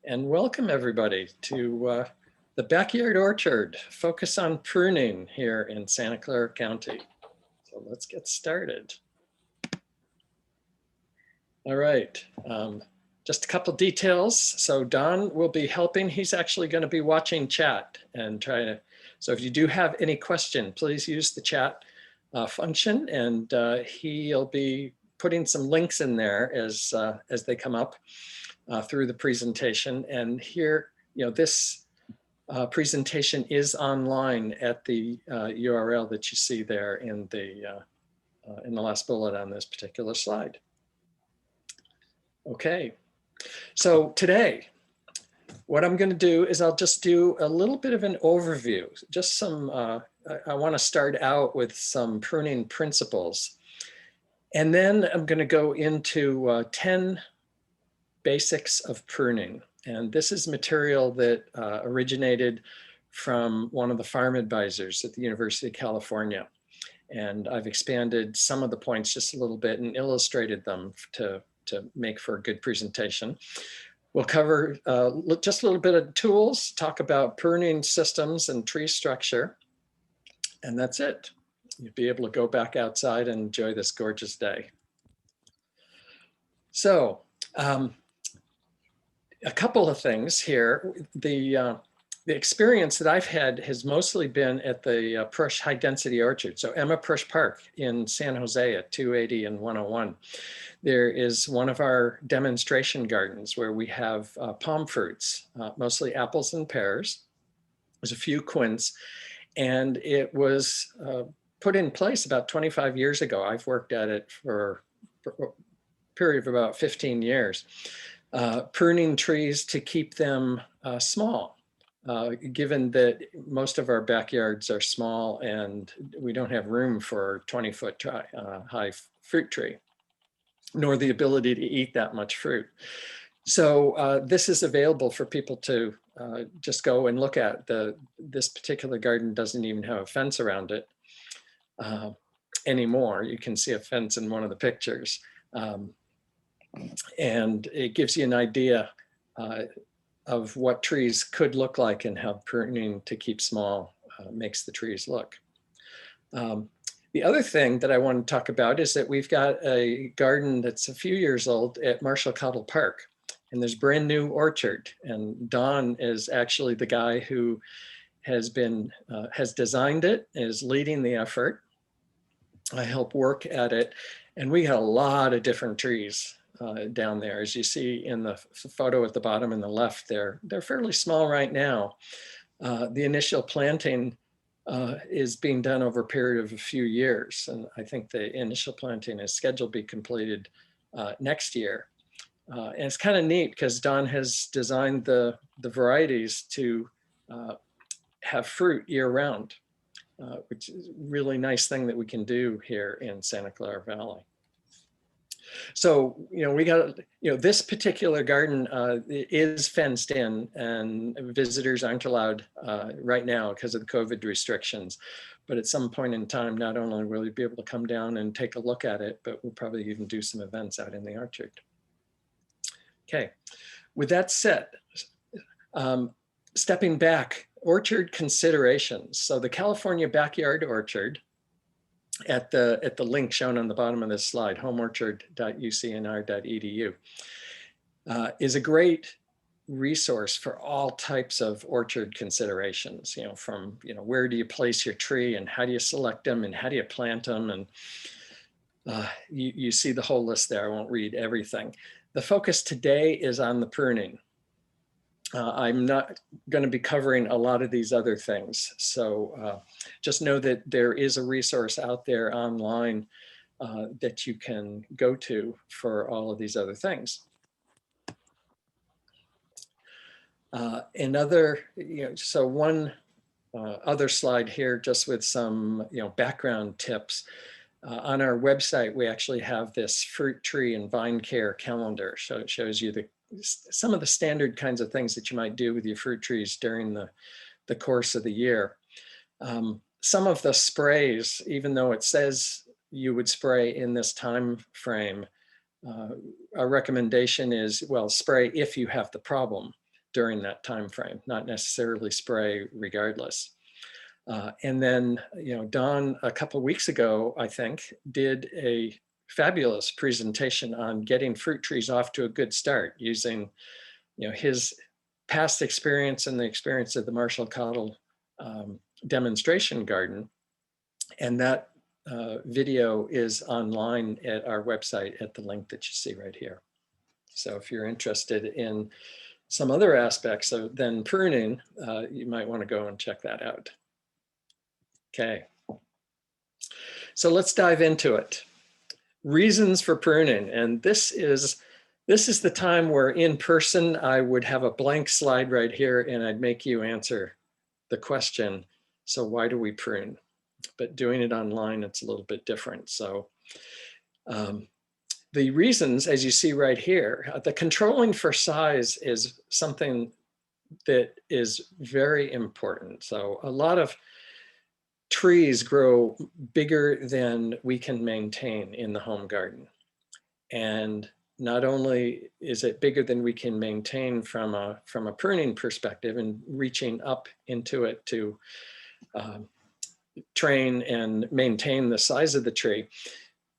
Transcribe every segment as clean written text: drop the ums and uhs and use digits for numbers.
and welcome everybody to the Backyard Orchard, focus on pruning here in Santa Clara County. So let's get started. All right, just a couple details. So Don will be helping. He's actually going to be watching chat and try to, so if you do have any question, please use the chat function, and he'll be putting some links in there as they come up through the presentation. And here, this presentation is online at the URL that you see there in the last bullet on this particular slide. Okay, so today, what I'm going to do is I'll just do a little bit of an overview, just some, I want to start out with some pruning principles. And then I'm going to go into 10 basics of pruning. And this is material that originated from one of the farm advisors at the University of California. And I've expanded some of the points just a little bit and illustrated them to make for a good presentation. We'll cover just a little bit of tools, talk about pruning systems and tree structure, and that's it. You'll be able to go back outside and enjoy this gorgeous day. So, a couple of things here. The experience that I've had has mostly been at the Prush High Density Orchard. So Emma Prush Park in San Jose at 280 and 101. There is one of our demonstration gardens where we have palm fruits, mostly apples and pears. There's a few quince, and it was put in place about 25 years ago. I've worked at it for a period of about 15 years. Pruning trees to keep them small, given that most of our backyards are small and we don't have room for a 20-foot high fruit tree, nor the ability to eat that much fruit. So this is available for people to just go and look at. This particular garden doesn't even have a fence around it anymore. You can see a fence in one of the pictures. And it gives you an idea of what trees could look like and how pruning to keep small makes the trees look. The other thing that I want to talk about is that we've got a garden that's a few years old at Marshall Cottle Park, and there's brand new orchard. And Don is actually the guy who has designed it, is leading the effort. I help work at it, and we got a lot of different trees down there. As you see in the photo at the bottom and the left, they're fairly small right now. The initial planting is being done over a period of a few years, and I think the initial planting is scheduled to be completed next year. And it's kind of neat because Don has designed the varieties to have fruit year-round, which is a really nice thing that we can do here in Santa Clara Valley. So, we got, this particular garden is fenced in, and visitors aren't allowed right now because of the COVID restrictions. But at some point in time, not only will you be able to come down and take a look at it, but we'll probably even do some events out in the orchard. Okay, with that said, stepping back, orchard considerations. So the California Backyard Orchard, at the link shown on the bottom of this slide, homeorchard.ucnr.edu, is a great resource for all types of orchard considerations, from, where do you place your tree and how do you select them and how do you plant them? And you see the whole list there. I won't read everything. The focus today is on the pruning. I'm not going to be covering a lot of these other things. So just know that there is a resource out there online that you can go to for all of these other things. So one other slide here, just with some, background tips. On our website, we actually have this fruit tree and vine care calendar. So it shows you some of the standard kinds of things that you might do with your fruit trees during the course of the year. Some of the sprays, even though it says you would spray in this time frame, our recommendation is, well, spray if you have the problem. during that time frame, not necessarily spray regardless. And then, Don, a couple of weeks ago, I think, did a fabulous presentation on getting fruit trees off to a good start using, his past experience and the experience of the Marshall Cottle demonstration garden. And that video is online at our website at the link that you see right here. So if you're interested in some other aspects than pruning, you might want to go and check that out. Okay, so let's dive into it. Reasons for pruning, and this is the time where in person I would have a blank slide right here and I'd make you answer the question, so why do we prune? But doing it online, it's a little bit different. So the reasons, as you see right here, the controlling for size is something that is very important. So a lot of trees grow bigger than we can maintain in the home garden. And not only is it bigger than we can maintain from a pruning perspective and reaching up into it to train and maintain the size of the tree,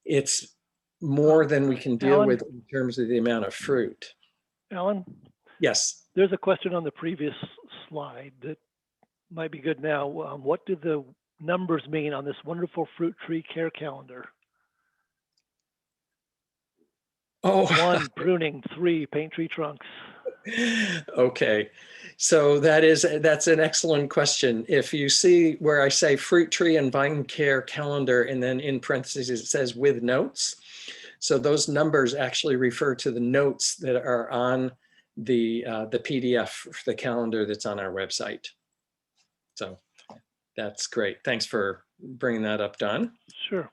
it's more than we can deal Alan, with in terms of the amount of fruit. Alan? Yes. There's a question on the previous slide that might be good now. What do the numbers mean on this wonderful fruit tree care calendar? Oh. 1, pruning. 3, paint tree trunks. Okay, so that's an excellent question. If you see where I say fruit tree and vine care calendar, and then in parentheses it says with notes, so those numbers actually refer to the notes that are on the PDF, the calendar that's on our website. So that's great. Thanks for bringing that up, Don. Sure.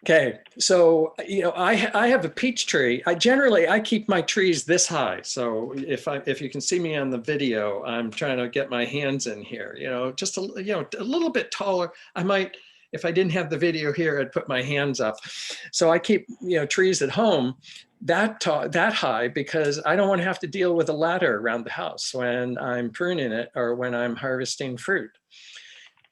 Okay, so I have a peach tree. I keep my trees this high. So if you can see me on the video, I'm trying to get my hands in here. Just a little bit taller. I might, if I didn't have the video here, I'd put my hands up. So I keep trees at home that high because I don't want to have to deal with a ladder around the house when I'm pruning it or when I'm harvesting fruit.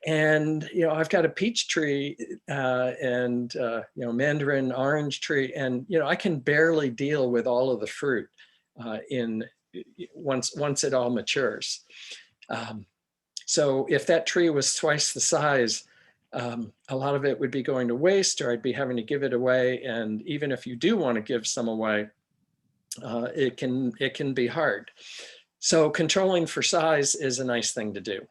And I've got a peach tree and mandarin orange tree, and I can barely deal with all of the fruit once it all matures. So if that tree was twice the size, a lot of it would be going to waste, or I'd be having to give it away. And even if you do want to give some away, it can be hard. So controlling for size is a nice thing to do.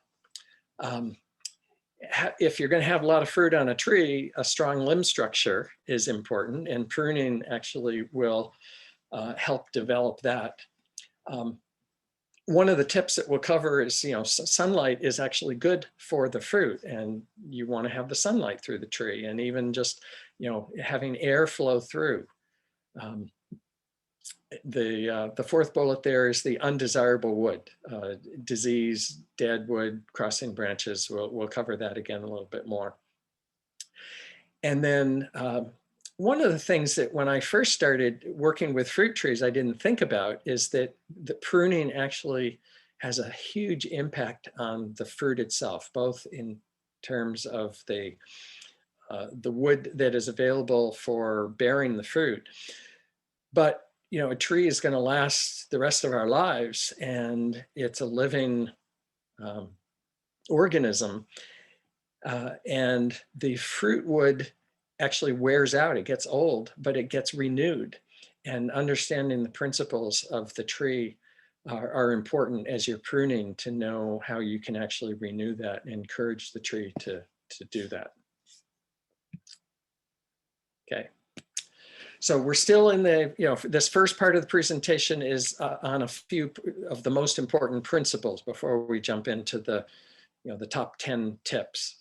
If you're going to have a lot of fruit on a tree, a strong limb structure is important, and pruning actually will help develop that. One of the tips that we'll cover is, sunlight is actually good for the fruit, and you want to have the sunlight through the tree, and even just, having air flow through. The fourth bullet there is the undesirable wood, disease, dead wood, crossing branches. We'll cover that again a little bit more. And then one of the things that when I first started working with fruit trees, I didn't think about is that the pruning actually has a huge impact on the fruit itself, both in terms of the wood that is available for bearing the fruit. But a tree is going to last the rest of our lives, and it's a living organism. And the fruit wood actually wears out. It gets old, but it gets renewed. And understanding the principles of the tree are important as you're pruning to know how you can actually renew that and encourage the tree to do that. Okay. So we're still in the, this first part of the presentation is on a few of the most important principles before we jump into the, the top 10 tips.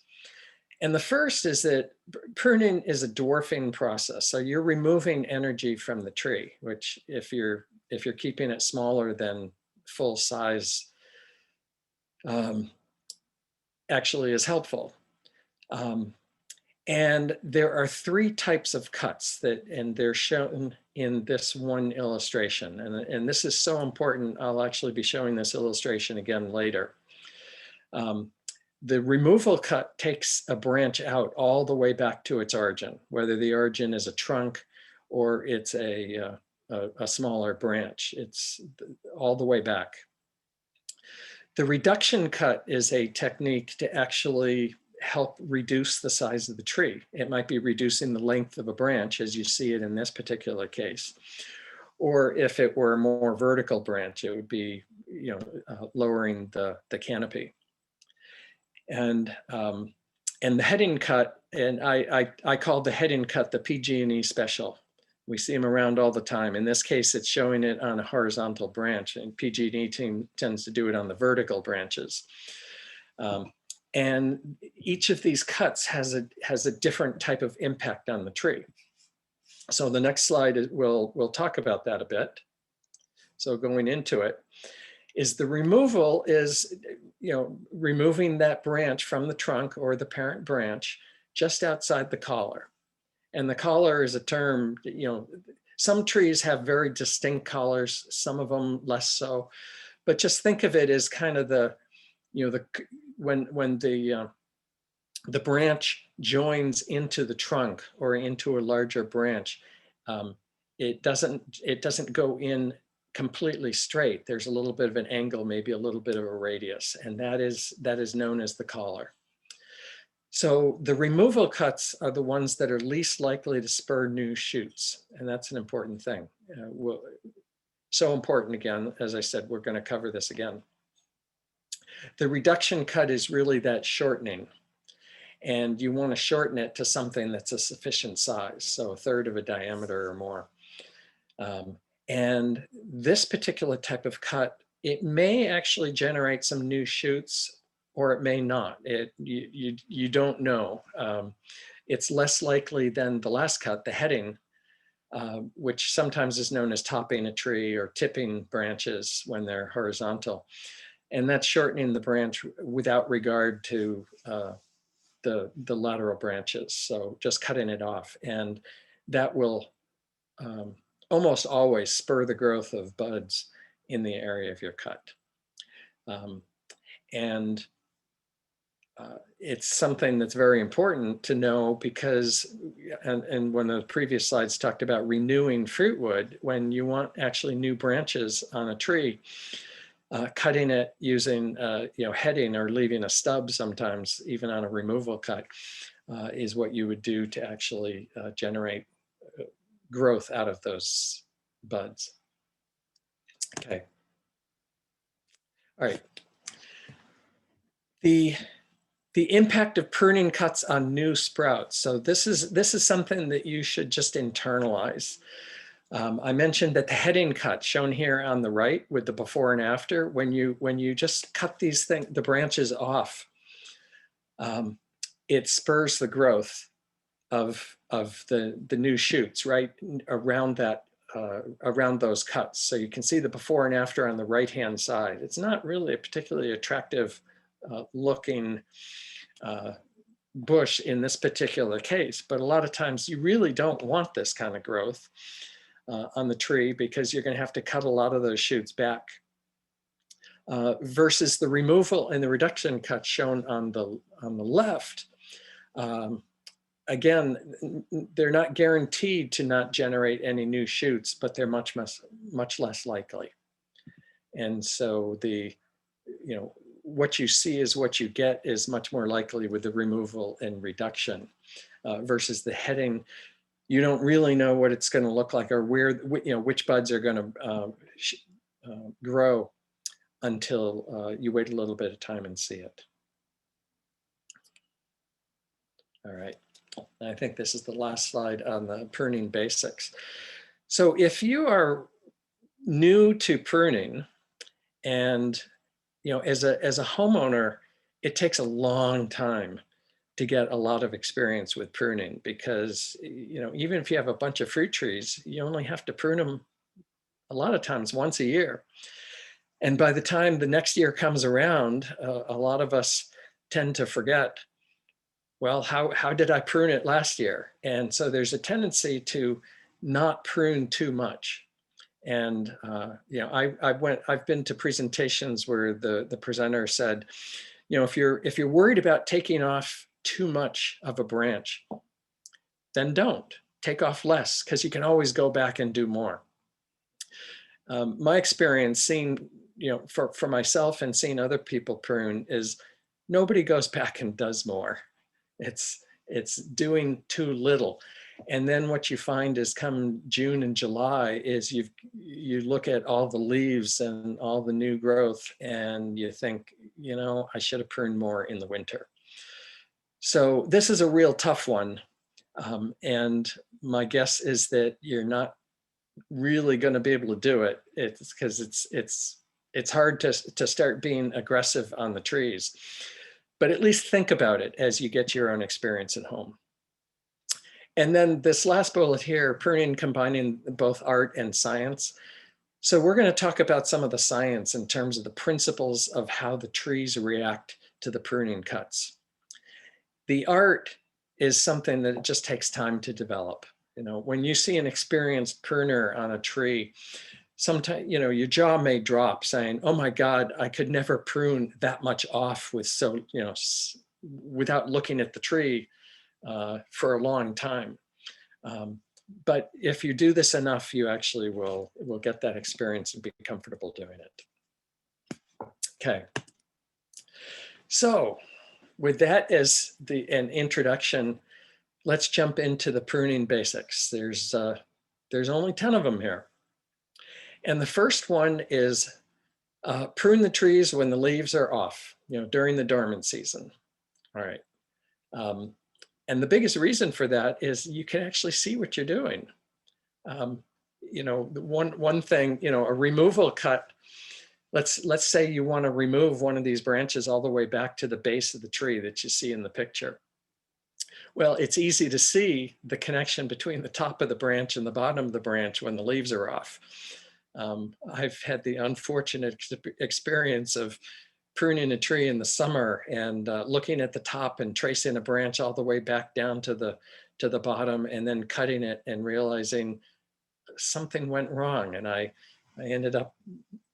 And the first is that pruning is a dwarfing process. So you're removing energy from the tree, which if you're keeping it smaller than full size, actually is helpful. And there are 3 types of cuts and they're shown in this one illustration. And this is so important. I'll actually be showing this illustration again later. The removal cut takes a branch out all the way back to its origin, whether the origin is a trunk or it's a smaller branch. It's all the way back. The reduction cut is a technique to actually help reduce the size of the tree. It might be reducing the length of a branch, as you see it in this particular case. Or if it were a more vertical branch, it would be, lowering the canopy. And the heading cut, and I call the heading cut the PG&E special. We see them around all the time. In this case, it's showing it on a horizontal branch, and PG&E team tends to do it on the vertical branches. And each of these cuts has a different type of impact on the tree. So the next slide we'll talk about that a bit. So going into it is the removal is, removing that branch from the trunk or the parent branch just outside the collar. And the collar is a term, some trees have very distinct collars, some of them less so, but just think of it as kind of when the branch joins into the trunk or into a larger branch, it doesn't go in completely straight. There's a little bit of an angle, maybe a little bit of a radius, and that is known as the collar. So the removal cuts are the ones that are least likely to spur new shoots, and that's an important thing. So important, again, as I said, we're going to cover this again. The reduction cut is really that shortening, and you want to shorten it to something that's a sufficient size, so 1/3 of a diameter or more. And this particular type of cut, it may actually generate some new shoots, or it may not. You don't know. It's less likely than the last cut, the heading, which sometimes is known as topping a tree or tipping branches when they're horizontal. And that's shortening the branch without regard to the lateral branches. So just cutting it off. And that will almost always spur the growth of buds in the area of your cut. It's something that's very important to know because, and one of the previous slides talked about renewing fruitwood. When you want actually new branches on a tree, cutting it using heading or leaving a stub sometimes, even on a removal cut, is what you would do to actually generate growth out of those buds. Okay. All right. The impact of pruning cuts on new sprouts. So this is something that you should just internalize. I mentioned that the heading cut shown here on the right with the before and after, when you just cut the branches off, it spurs the growth of the new shoots right around that around those cuts. So you can see the before and after on the right hand side. It's not really a particularly attractive looking bush in this particular case, but a lot of times you really don't want this kind of growth on the tree because you're going to have to cut a lot of those shoots back. Versus the removal and the reduction cut shown on the left. Again, they're not guaranteed to not generate any new shoots, but they're much less likely. And so what you see is what you get is much more likely with the removal and reduction versus the heading. You don't really know what it's going to look like or where, which buds are going to grow until you wait a little bit of time and see it. All right. I think this is the last slide on the pruning basics. So if you are new to pruning and, as a homeowner, it takes a long time to get a lot of experience with pruning because, even if you have a bunch of fruit trees, you only have to prune them a lot of times once a year. And by the time the next year comes around, a lot of us tend to forget well, how did I prune it last year? And so there's a tendency to not prune too much. And you know, I've been to presentations where the presenter said, you know, if you're worried about taking off too much of a branch, then don't take off less, because you can always go back and do more. My experience seeing, you know, for myself and seeing other people prune is nobody goes back and does more. It's doing too little. And then what you find is come June and July is you look at all the leaves and all the new growth and you think, you know, I should have pruned more in the winter. So this is a real tough one. And my guess is that you're not really going to be able to do it. It's because it's hard to start being aggressive on the trees. But at least think about it as you get your own experience at home. And then this last bullet here, pruning combining both art and science. So we're going to talk about some of the science in terms of the principles of how the trees react to the pruning cuts. The art is something that it just takes time to develop. You know, when you see an experienced pruner on a tree, sometimes, you know, your jaw may drop saying, oh my God, I could never prune that much off with without looking at the tree for a long time. But if you do this enough, you actually will get that experience and be comfortable doing it. Okay. So with that as an introduction, let's jump into the pruning basics. There's only 10 of them here. And the first one is prune the trees when the leaves are off, you know, during the dormant season. All right. And the biggest reason for that is you can actually see what you're doing. You know, one thing, you know, a removal cut, let's say you want to remove one of these branches all the way back to the base of the tree that you see in the picture. Well, it's easy to see the connection between the top of the branch and the bottom of the branch when the leaves are off. I've had the unfortunate experience of pruning a tree in the summer and looking at the top and tracing a branch all the way back down to the bottom, and then cutting it and realizing something went wrong, and I ended up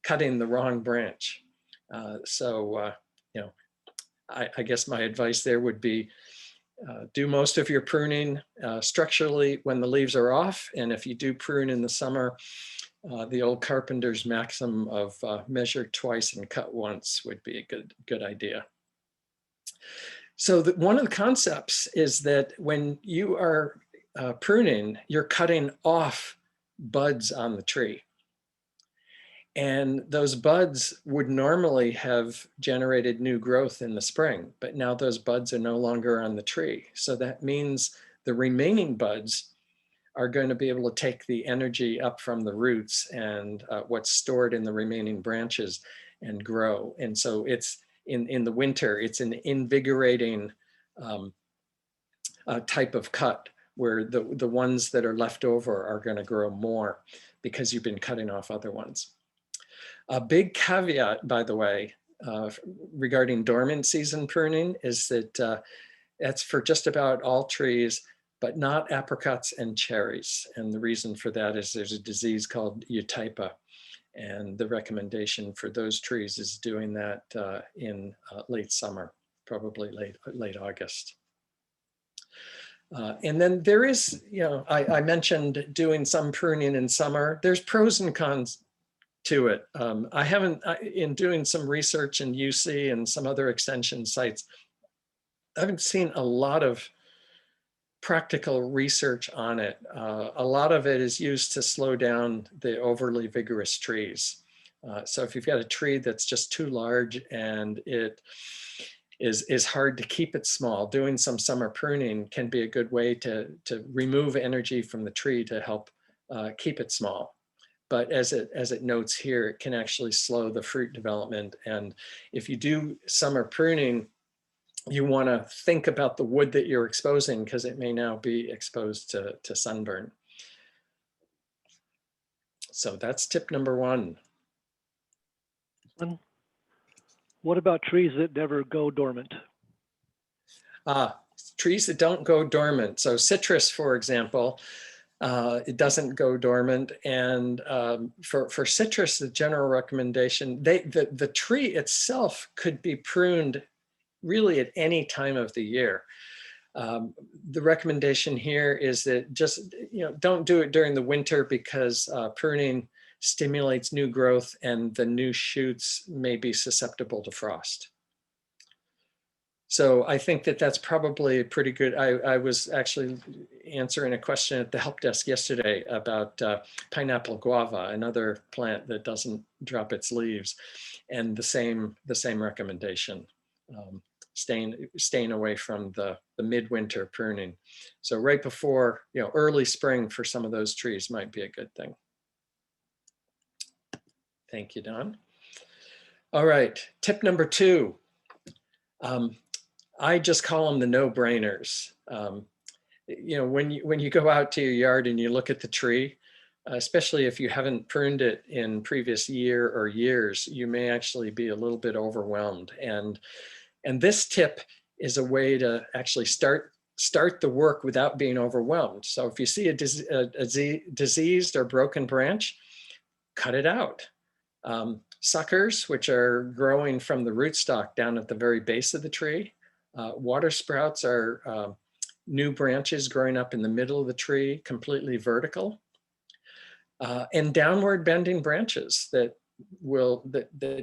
cutting the wrong branch. You know, I guess my advice there would be do most of your pruning structurally when the leaves are off, and if you do prune in the summer, the old carpenter's maxim of measure twice and cut once would be a good idea. So one of the concepts is that when you are pruning, you're cutting off buds on the tree. And those buds would normally have generated new growth in the spring, but now those buds are no longer on the tree. So that means the remaining buds are going to be able to take the energy up from the roots and what's stored in the remaining branches and grow. And so it's in the winter, it's an invigorating type of cut where the ones that are left over are going to grow more because you've been cutting off other ones. A big caveat, by the way, regarding dormant season pruning is that that's for just about all trees, but not apricots and cherries. And the reason for that is there's a disease called eutypa. And the recommendation for those trees is doing that in late summer, probably late August. And then there is, you know, I mentioned doing some pruning in summer. There's pros and cons to it. In doing some research in UC and some other extension sites, I haven't seen a lot of practical research on it. A lot of it is used to slow down the overly vigorous trees. So if you've got a tree that's just too large and it is hard to keep it small, doing some summer pruning can be a good way to remove energy from the tree to help keep it small. But as it notes here, it can actually slow the fruit development. And if you do summer pruning, you want to think about the wood that you're exposing because it may now be exposed to sunburn. So that's tip number one. What about trees that never go dormant? trees that don't go dormant. So citrus, for example, it doesn't go dormant. And for citrus, the general recommendation, the tree itself could be pruned really at any time of the year. The recommendation here is that just, don't do it during the winter, because pruning stimulates new growth and the new shoots may be susceptible to frost. So I think that that's probably pretty good. I was actually answering a question at the help desk yesterday about pineapple guava, another plant that doesn't drop its leaves, and the same recommendation, staying away from the midwinter pruning. So right before, early spring for some of those trees might be a good thing. Thank you, Don. All right, tip number 2. I just call them the no-brainers. When you go out to your yard and you look at the tree, especially if you haven't pruned it in previous year or years, you may actually be a little bit overwhelmed. And this tip is a way to actually start the work without being overwhelmed. So if you see a diseased or broken branch, cut it out. Suckers, which are growing from the rootstock down at the very base of the tree. Water sprouts are new branches growing up in the middle of the tree, completely vertical. And downward bending branches that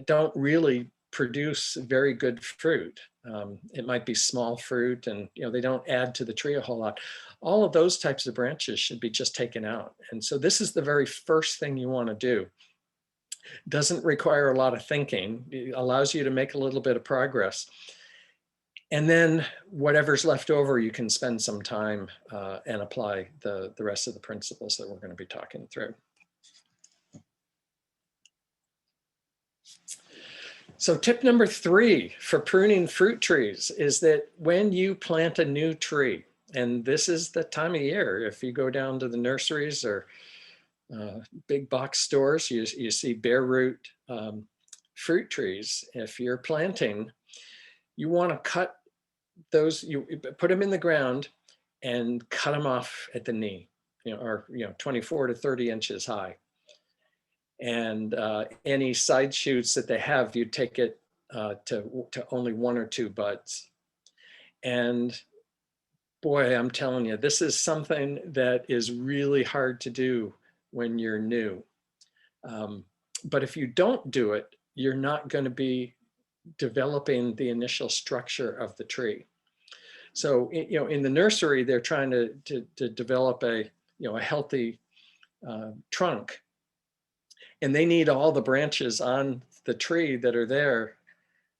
don't really produce very good fruit. It might be small fruit, and they don't add to the tree a whole lot. All of those types of branches should be just taken out. And so this is the very first thing you want to do. Doesn't require a lot of thinking. It allows you to make a little bit of progress. And then whatever's left over, you can spend some time and apply the rest of the principles that we're going to be talking through. So tip number 3 for pruning fruit trees is that when you plant a new tree, and this is the time of year, if you go down to the nurseries or big box stores, you see bare root fruit trees. If you're planting, you want to cut those, you put them in the ground and cut them off at the knee, or 24 to 30 inches high. And any side shoots that they have, you take it to only 1 or 2 buds. And boy, I'm telling you, this is something that is really hard to do when you're new. But if you don't do it, you're not going to be developing the initial structure of the tree. So, in the nursery, they're trying to develop a healthy trunk, and they need all the branches on the tree that are there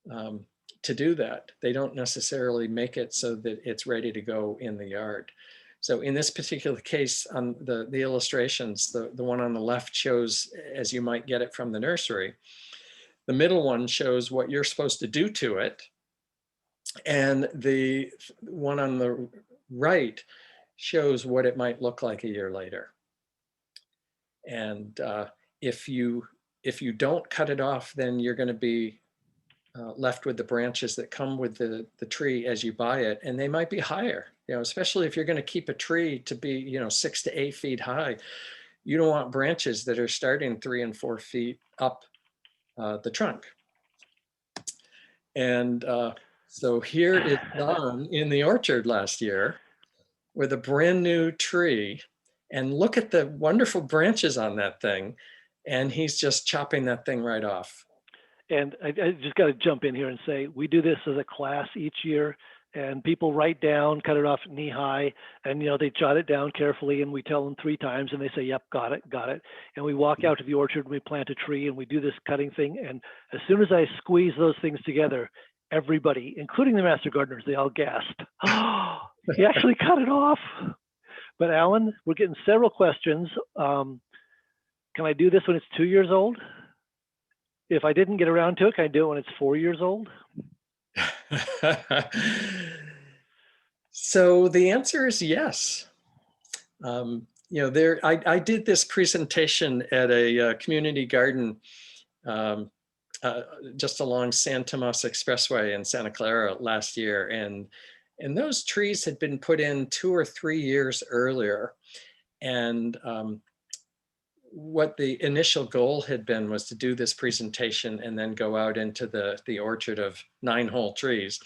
to do that. They don't necessarily make it so that it's ready to go in the yard. So in this particular case, on the illustrations, the one on the left shows as you might get it from the nursery. The middle one shows what you're supposed to do to it. And the one on the right shows what it might look like a year later. And if you don't cut it off, then you're going to be left with the branches that come with the tree as you buy it, and they might be higher. Especially if you're going to keep a tree to be 6 to 8 feet high. You don't want branches that are starting 3 and 4 feet up the trunk. And so here is Don in the orchard last year with a brand new tree, and look at the wonderful branches on that thing. And he's just chopping that thing right off. And I just got to jump in here and say, we do this as a class each year, and people write down, cut it off knee high, and they jot it down carefully, and we tell them 3 times, and they say, yep, got it. And we walk out to the orchard and we plant a tree, and we do this cutting thing. And as soon as I squeeze those things together, everybody, including the Master Gardeners, they all gasped. Oh, he actually cut it off. But Alan, we're getting several questions. Can I do this when it's 2 years old? If I didn't get around to it, can I do it when it's 4 years old? So the answer is yes. I did this presentation at a community garden just along San Tomas Expressway in Santa Clara last year, And those trees had been put in 2 or 3 years earlier. And what the initial goal had been was to do this presentation and then go out into the orchard of 9 whole trees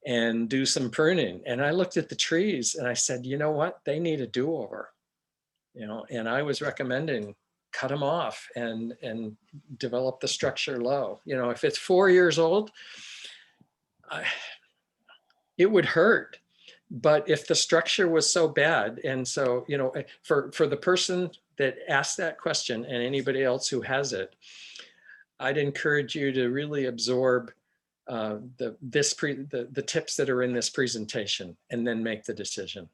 and do some pruning. And I looked at the trees and I said, you know what, they need a do-over, you know, and I was recommending cut them off and develop the structure low. You know, if it's 4 years old, it would hurt. But if the structure was so bad, and so, you know, for the person that asked that question and anybody else who has it, I'd encourage you to really absorb the tips that are in this presentation and then make the decision.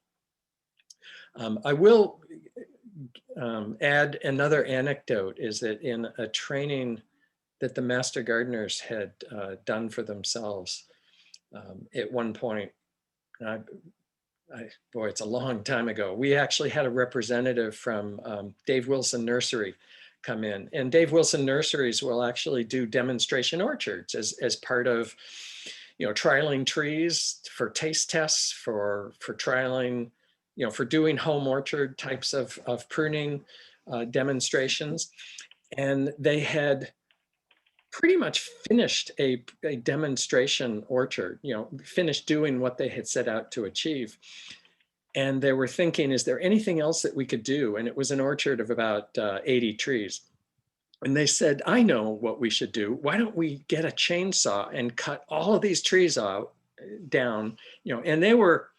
I will add another anecdote, is that in a training that the Master Gardeners had done for themselves at one point, boy, it's a long time ago, we actually had a representative from Dave Wilson Nursery come in, and Dave Wilson Nurseries will actually do demonstration orchards as part of, you know, trialing trees for taste tests, for trialing, you know, for doing home orchard types of pruning demonstrations. And they had pretty much finished a demonstration orchard, you know, finished doing what they had set out to achieve. And they were thinking, is there anything else that we could do? And it was an orchard of about 80 trees. And they said, I know what we should do. Why don't we get a chainsaw and cut all of these trees out, down, you know, and they were,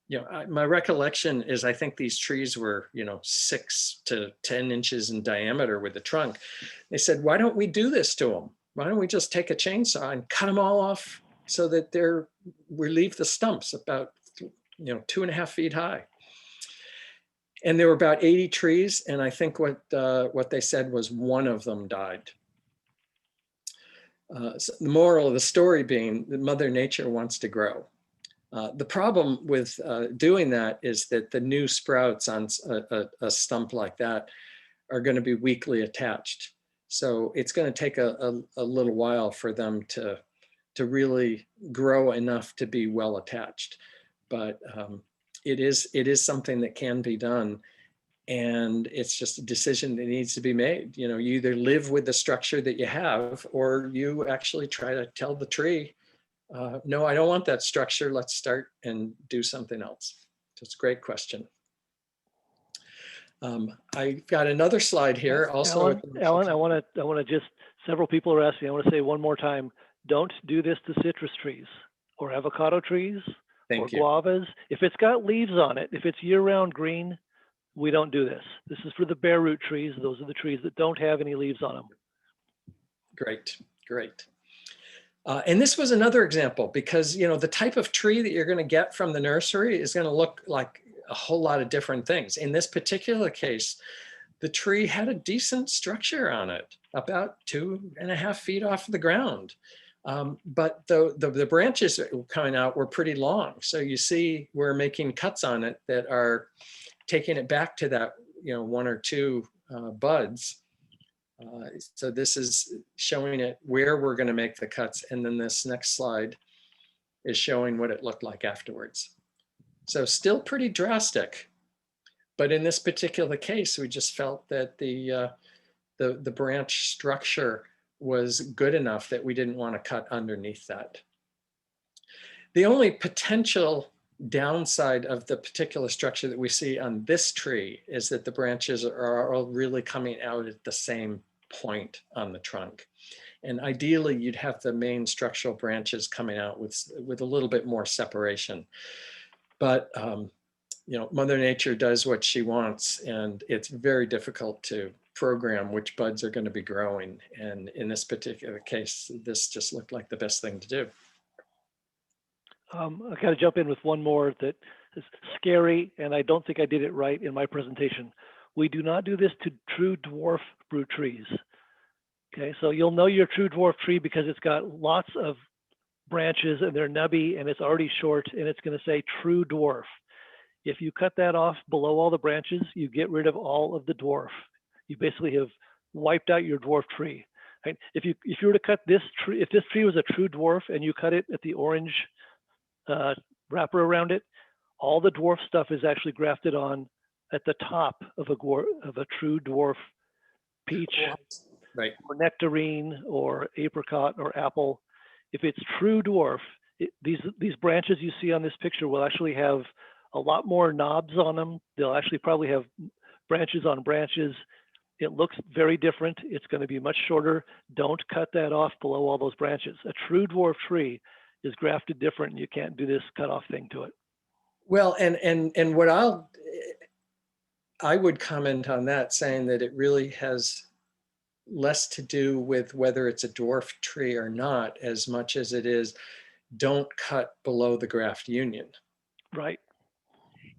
you know, my recollection is I think these trees were, you know, 6 to 10 inches in diameter with the trunk. They said, why don't we do this to them? Why don't we just take a chainsaw and cut them all off so that we leave the stumps about, you know, 2.5 feet high. And there were about 80 trees. And I think what they said was one of them died. So the moral of the story being that Mother Nature wants to grow. The problem with doing that is that the new sprouts on a stump like that are going to be weakly attached. So it's going to take a little while for them to really grow enough to be well attached. But it is something that can be done. And it's just a decision that needs to be made. You know, you either live with the structure that you have, or you actually try to tell the tree, no, I don't want that structure. Let's start and do something else. So it's a great question. I've got another slide here. Also, Alan, I want to just, several people are asking, I want to say one more time, don't do this to citrus trees or avocado trees or guavas. If it's got leaves on it, if it's year-round green, we don't do this. This is for the bare root trees. Those are the trees that don't have any leaves on them. Great, great. And this was another example, because, you know, the type of tree that you're going to get from the nursery is going to look like a whole lot of different things. In this particular case, the tree had a decent structure on it, about 2.5 feet off the ground. But the branches that were coming out were pretty long. So you see we're making cuts on it that are taking it back to that, you know, 1 or 2 buds. So this is showing it where we're going to make the cuts. And then this next slide is showing what it looked like afterwards. So still pretty drastic. But in this particular case, we just felt that the branch structure was good enough that we didn't want to cut underneath that. The only potential downside of the particular structure that we see on this tree is that the branches are all really coming out at the same point on the trunk. And ideally, you'd have the main structural branches coming out with a little bit more separation. But you know, Mother Nature does what she wants, and it's very difficult to program which buds are going to be growing. And in this particular case, this just looked like the best thing to do. I got to jump in with one more that is scary, and I don't think I did it right in my presentation. We do not do this to true dwarf fruit trees. Okay, so you'll know your true dwarf tree because it's got lots of branches and they're nubby and it's already short and it's going to say true dwarf. If you cut that off below all the branches, you get rid of all of the dwarf. You basically have wiped out your dwarf tree. Right? If you were to cut this tree, if this tree was a true dwarf and you cut it at the orange wrapper around it. All the dwarf stuff is actually grafted on at the top of a true dwarf peach, Right. or nectarine, or apricot, or apple. If it's true dwarf, these branches you see on this picture will actually have a lot more knobs on them. They'll actually probably have branches on branches. It looks very different. It's going to be much shorter. Don't cut that off below all those branches. A true dwarf tree is grafted different, and you can't do this cutoff thing to it. Well, and what I would comment on that, saying that it really has less to do with whether it's a dwarf tree or not, as much as it is don't cut below the graft union. Right.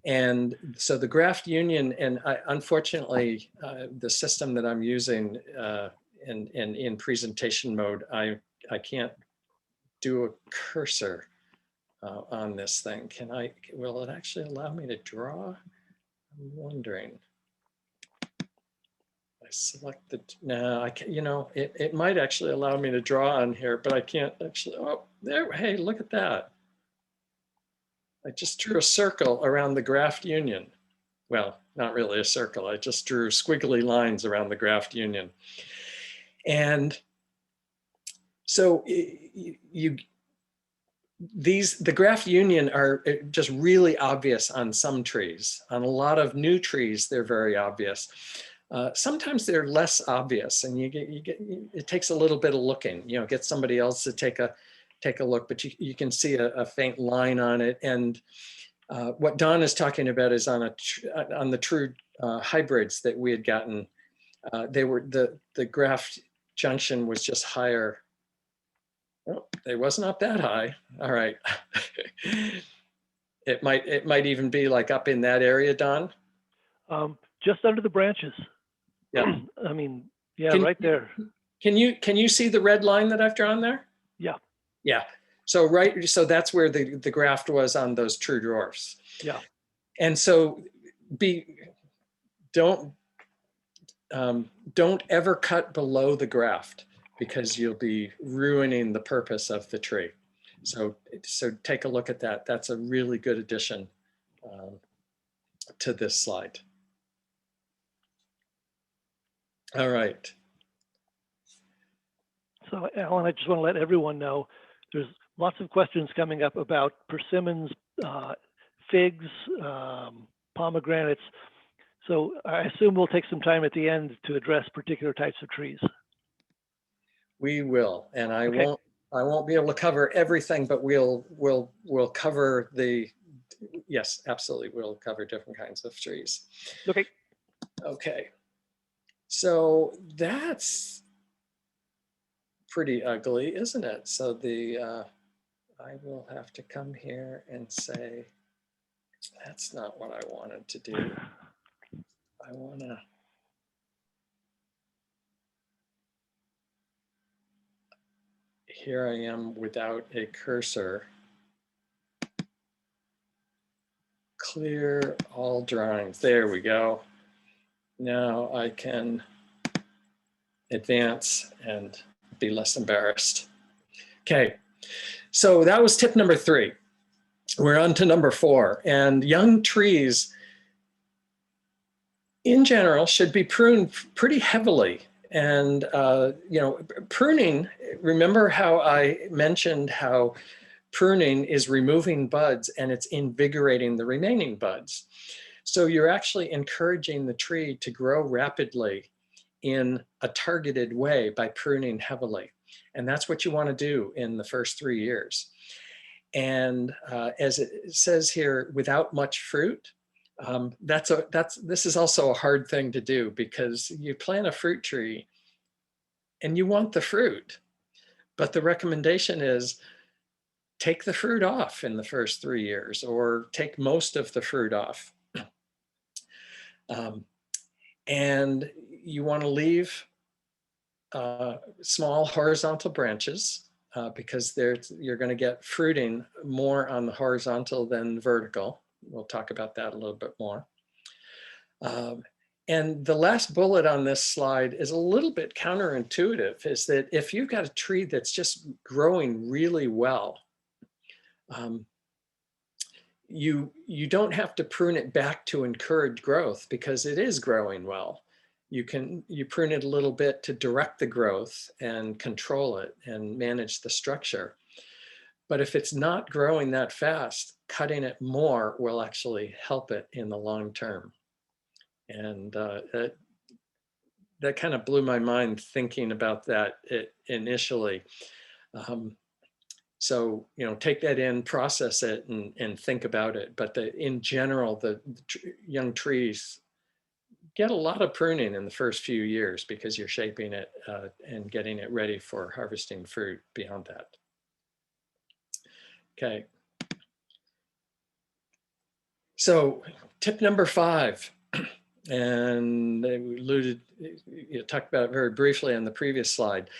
And so the graft union, and unfortunately, the system that I'm using in presentation mode, I can't do a cursor on this thing. Will it actually allow me to draw? I'm wondering. I select the, no, I can't, it might actually allow me to draw on here, but I can't actually, oh, there, hey, look at that. I just drew a circle around the graft union. Well, not really a circle. I just drew squiggly lines around the graft union. And so the graft union are just really obvious on some trees. On a lot of new trees, they're very obvious. Sometimes they're less obvious, and it takes a little bit of looking. Get somebody else to take a look, but you can see a faint line on it. And what Don is talking about is on the true hybrids that we had gotten. The graft junction was just higher. Oh, it wasn't up that high. All right. It might even be like up in that area, Don. Just under the branches. Yeah. I mean, yeah, right there. Can you see the red line that I've drawn there? Yeah. Yeah. So that's where the graft was on those true dwarfs. Yeah. And so don't ever cut below the graft, because you'll be ruining the purpose of the tree. So take a look at that. That's a really good addition to this slide. All right. So Alan, I just want to let everyone know there's lots of questions coming up about persimmons, figs, pomegranates. So I assume we'll take some time at the end to address particular types of trees. We will, and I Okay. won't be able to cover everything, but we'll cover yes, absolutely. We'll cover different kinds of trees. Okay. Okay. So that's pretty ugly, isn't it? So I will have to come here and say, that's not what I wanted to do. I want to, here I am without a cursor. Clear all drawings. There we go. Now I can advance and be less embarrassed. Okay, so that was tip number 3. We're on to number 4. And young trees in general should be pruned pretty heavily. And pruning, remember how I mentioned how pruning is removing buds and it's invigorating the remaining buds. So you're actually encouraging the tree to grow rapidly in a targeted way by pruning heavily. And that's what you want to do in the first 3 years. And as it says here, without much fruit, this is also a hard thing to do, because you plant a fruit tree and you want the fruit, but the recommendation is take the fruit off in the first 3 years, or take most of the fruit off. And you want to leave small horizontal branches because you're going to get fruiting more on the horizontal than vertical. We'll talk about that a little bit more. And the last bullet on this slide is a little bit counterintuitive, is that if you've got a tree that's just growing really well, you don't have to prune it back to encourage growth because it is growing well. You prune it a little bit to direct the growth and control it and manage the structure. But if it's not growing that fast, cutting it more will actually help it in the long term. And that kind of blew my mind thinking about that initially. So, take that in, process it, and think about it. But in general, the young trees get a lot of pruning in the first few years because you're shaping it and getting it ready for harvesting fruit beyond that. Okay. So tip number 5, and you talked about it very briefly on the previous slide.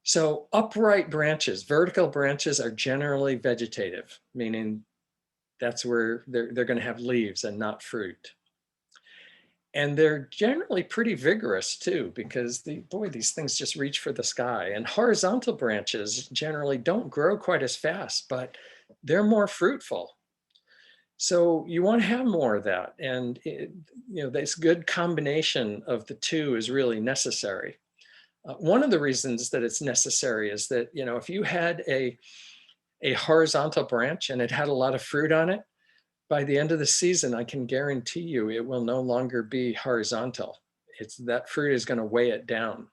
So upright branches, vertical branches are generally vegetative, meaning that's where they're going to have leaves and not fruit. And they're generally pretty vigorous too, because these things just reach for the sky. And horizontal branches generally don't grow quite as fast, but they're more fruitful. So you want to have more of that. And this good combination of the two is really necessary. One of the reasons that it's necessary is that, if you had a horizontal branch and it had a lot of fruit on it, by the end of the season, I can guarantee you it will no longer be horizontal. That fruit is going to weigh it down.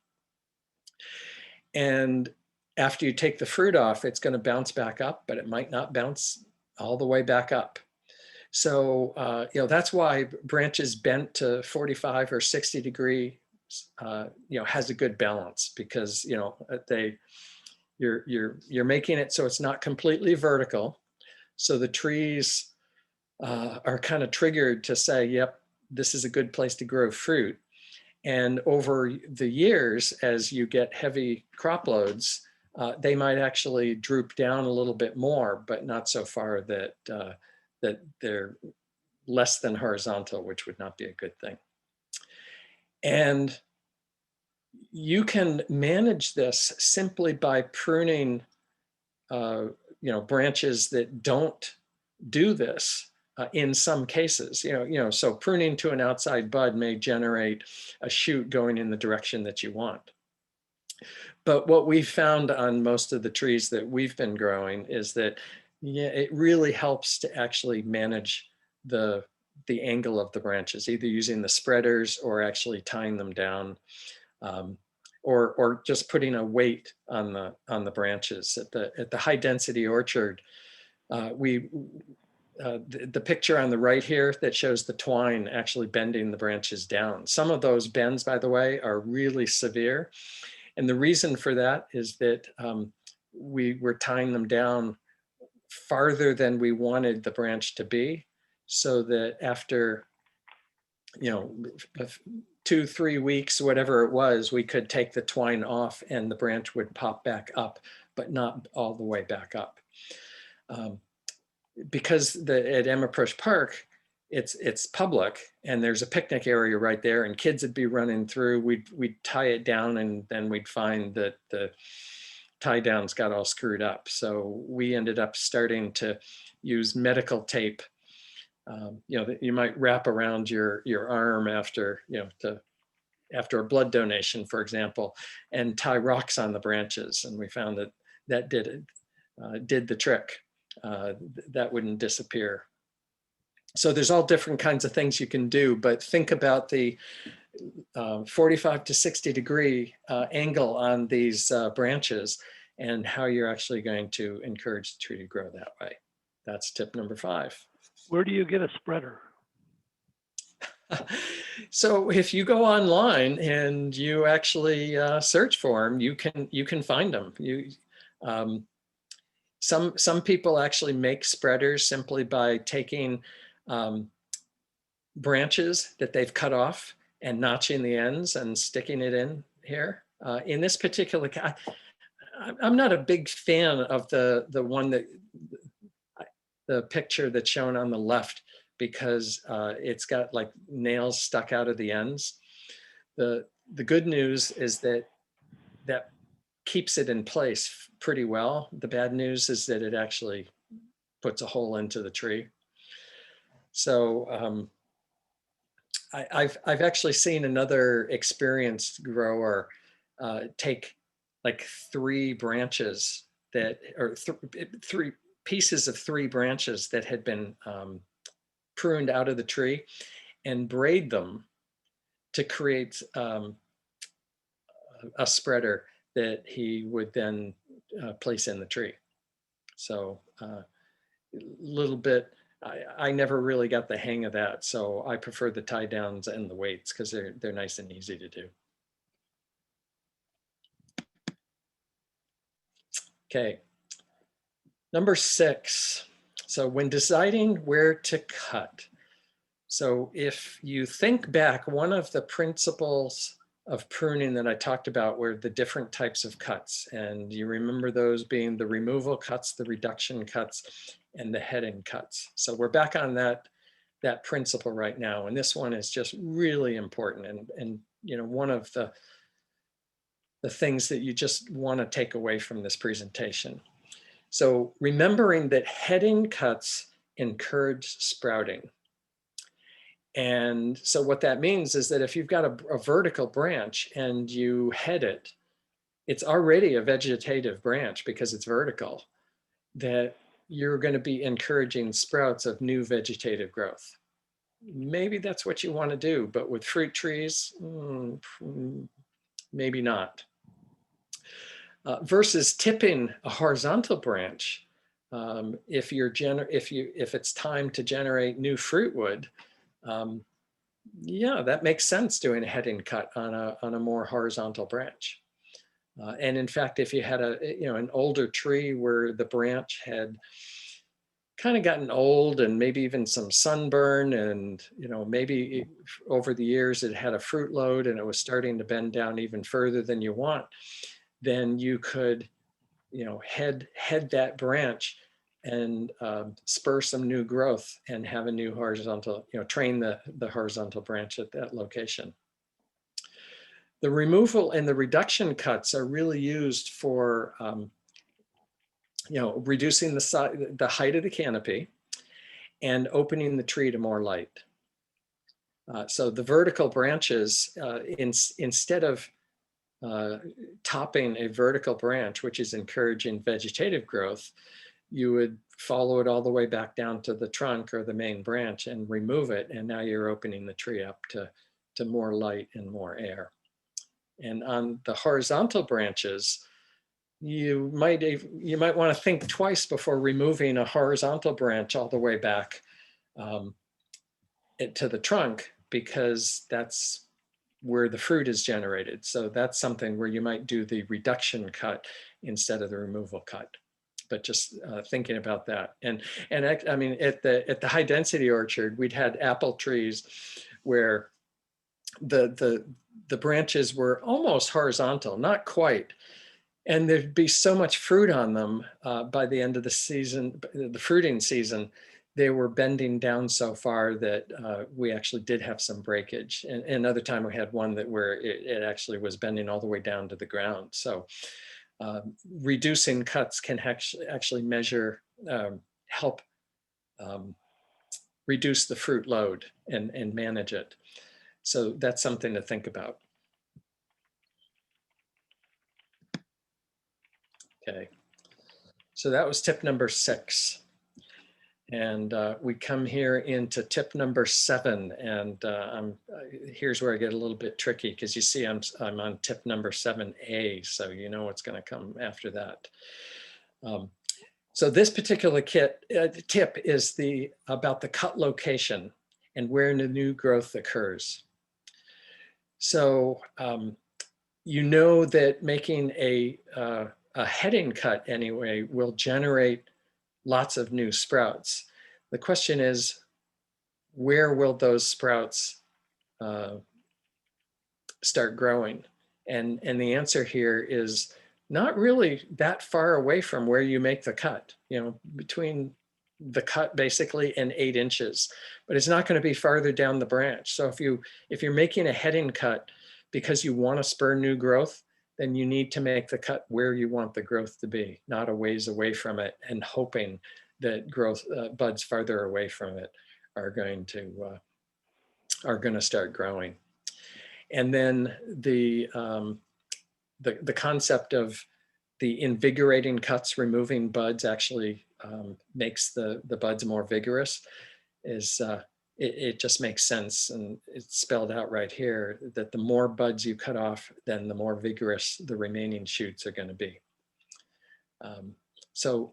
And after you take the fruit off, it's going to bounce back up, but it might not bounce all the way back up. So, that's why branches bent to 45 or 60 degree, has a good balance, because, you're making it so it's not completely vertical. So the trees are kind of triggered to say, yep, this is a good place to grow fruit. And over the years, as you get heavy crop loads, they might actually droop down a little bit more, but not so far that they're less than horizontal, which would not be a good thing. And you can manage this simply by pruning, branches that don't do this. In some cases, so pruning to an outside bud may generate a shoot going in the direction that you want. But what we found on most of the trees that we've been growing is that, it really helps to actually manage the angle of the branches, either using the spreaders or actually tying them down, or just putting a weight on the branches. At the high density orchard, the picture on the right here that shows the twine actually bending the branches down. Some of those bends, by the way, are really severe. And the reason for that is that we were tying them down farther than we wanted the branch to be, so that after 2-3 weeks, whatever it was, we could take the twine off and the branch would pop back up, but not all the way back up. Because at Emma-Prush Park, it's public and there's a picnic area right there, and kids would be running through. We'd tie it down, and then we'd find that the tie downs got all screwed up. So we ended up starting to use medical tape, that you might wrap around your arm after after a blood donation, for example, and tie rocks on the branches. And we found that did the trick. That wouldn't disappear. So there's all different kinds of things you can do, but think about the 45 to 60 degree angle on these branches and how you're actually going to encourage the tree to grow that way. That's tip number 5. Where do you get a spreader? So if you go online and you actually search for them, you can find them. Some people actually make spreaders simply by taking branches that they've cut off and notching the ends and sticking it in here. In this particular case, I'm not a big fan of the one the picture that's shown on the left, because it's got like nails stuck out of the ends. The good news is that keeps it in place pretty well. The bad news is that it actually puts a hole into the tree. So I've actually seen another experienced grower take like 3 branches that, or 3 pieces of 3 branches that had been pruned out of the tree and braid them to create a spreader that he would then place in the tree. So a little bit, I never really got the hang of that. So I prefer the tie downs and the weights because they're nice and easy to do. Okay, number 6. So when deciding where to cut, so if you think back, one of the principles of pruning that I talked about were the different types of cuts. And you remember those being the removal cuts, the reduction cuts, and the head-in cuts. So we're back on that principle right now. And this one is just really important. And you know, one of the things that you just want to take away from this presentation. So remembering that head-in cuts encourage sprouting. And so what that means is that if you've got a vertical branch and you head it, it's already a vegetative branch because it's vertical, that you're going to be encouraging sprouts of new vegetative growth. Maybe that's what you want to do, but with fruit trees, maybe not. Versus tipping a horizontal branch, if it's time to generate new fruit wood, yeah, that makes sense doing a head-in cut on a more horizontal branch. And in fact, if you had an older tree where the branch had kind of gotten old and maybe even some sunburn, and maybe over the years it had a fruit load and it was starting to bend down even further than you want, then you could head that branch and spur some new growth and have a new horizontal, train the horizontal branch at that location. The removal and the reduction cuts are really used for reducing the height of the canopy and opening the tree to more light. So the vertical branches, instead of topping a vertical branch, which is encouraging vegetative growth, you would follow it all the way back down to the trunk or the main branch and remove it. And now you're opening the tree up to more light and more air. And on the horizontal branches, you might want to think twice before removing a horizontal branch all the way back to the trunk, because that's where the fruit is generated. So that's something where you might do the reduction cut instead of the removal cut. But just thinking about that. And I mean, at the high density orchard, we'd had apple trees where the branches were almost horizontal, not quite. And there'd be so much fruit on them by the end of the season, the fruiting season, they were bending down so far that we actually did have some breakage. And another time we had one where it actually was bending all the way down to the ground. So reducing cuts can actually help reduce the fruit load and manage it. So that's something to think about. Okay, so that was tip number 6. And we come here into tip number 7, and here's where I get a little bit tricky, because you see I'm on tip number 7A, so you know what's going to come after that. So this particular tip is about the cut location and where the new growth occurs. So you know that making a head-in cut anyway will generate lots of new sprouts. The question is, where will those sprouts start growing? And the answer here is not really that far away from where you make the cut, between the cut basically and 8 inches, but it's not going to be farther down the branch. So if you're making a head-in cut because you want to spur new growth, then you need to make the cut where you want the growth to be, not a ways away from it and hoping that growth buds farther away from it are going to start growing. And then the concept of the invigorating cuts, removing buds, actually makes the buds more vigorous. It just makes sense, and it's spelled out right here that the more buds you cut off, then the more vigorous the remaining shoots are going to be. So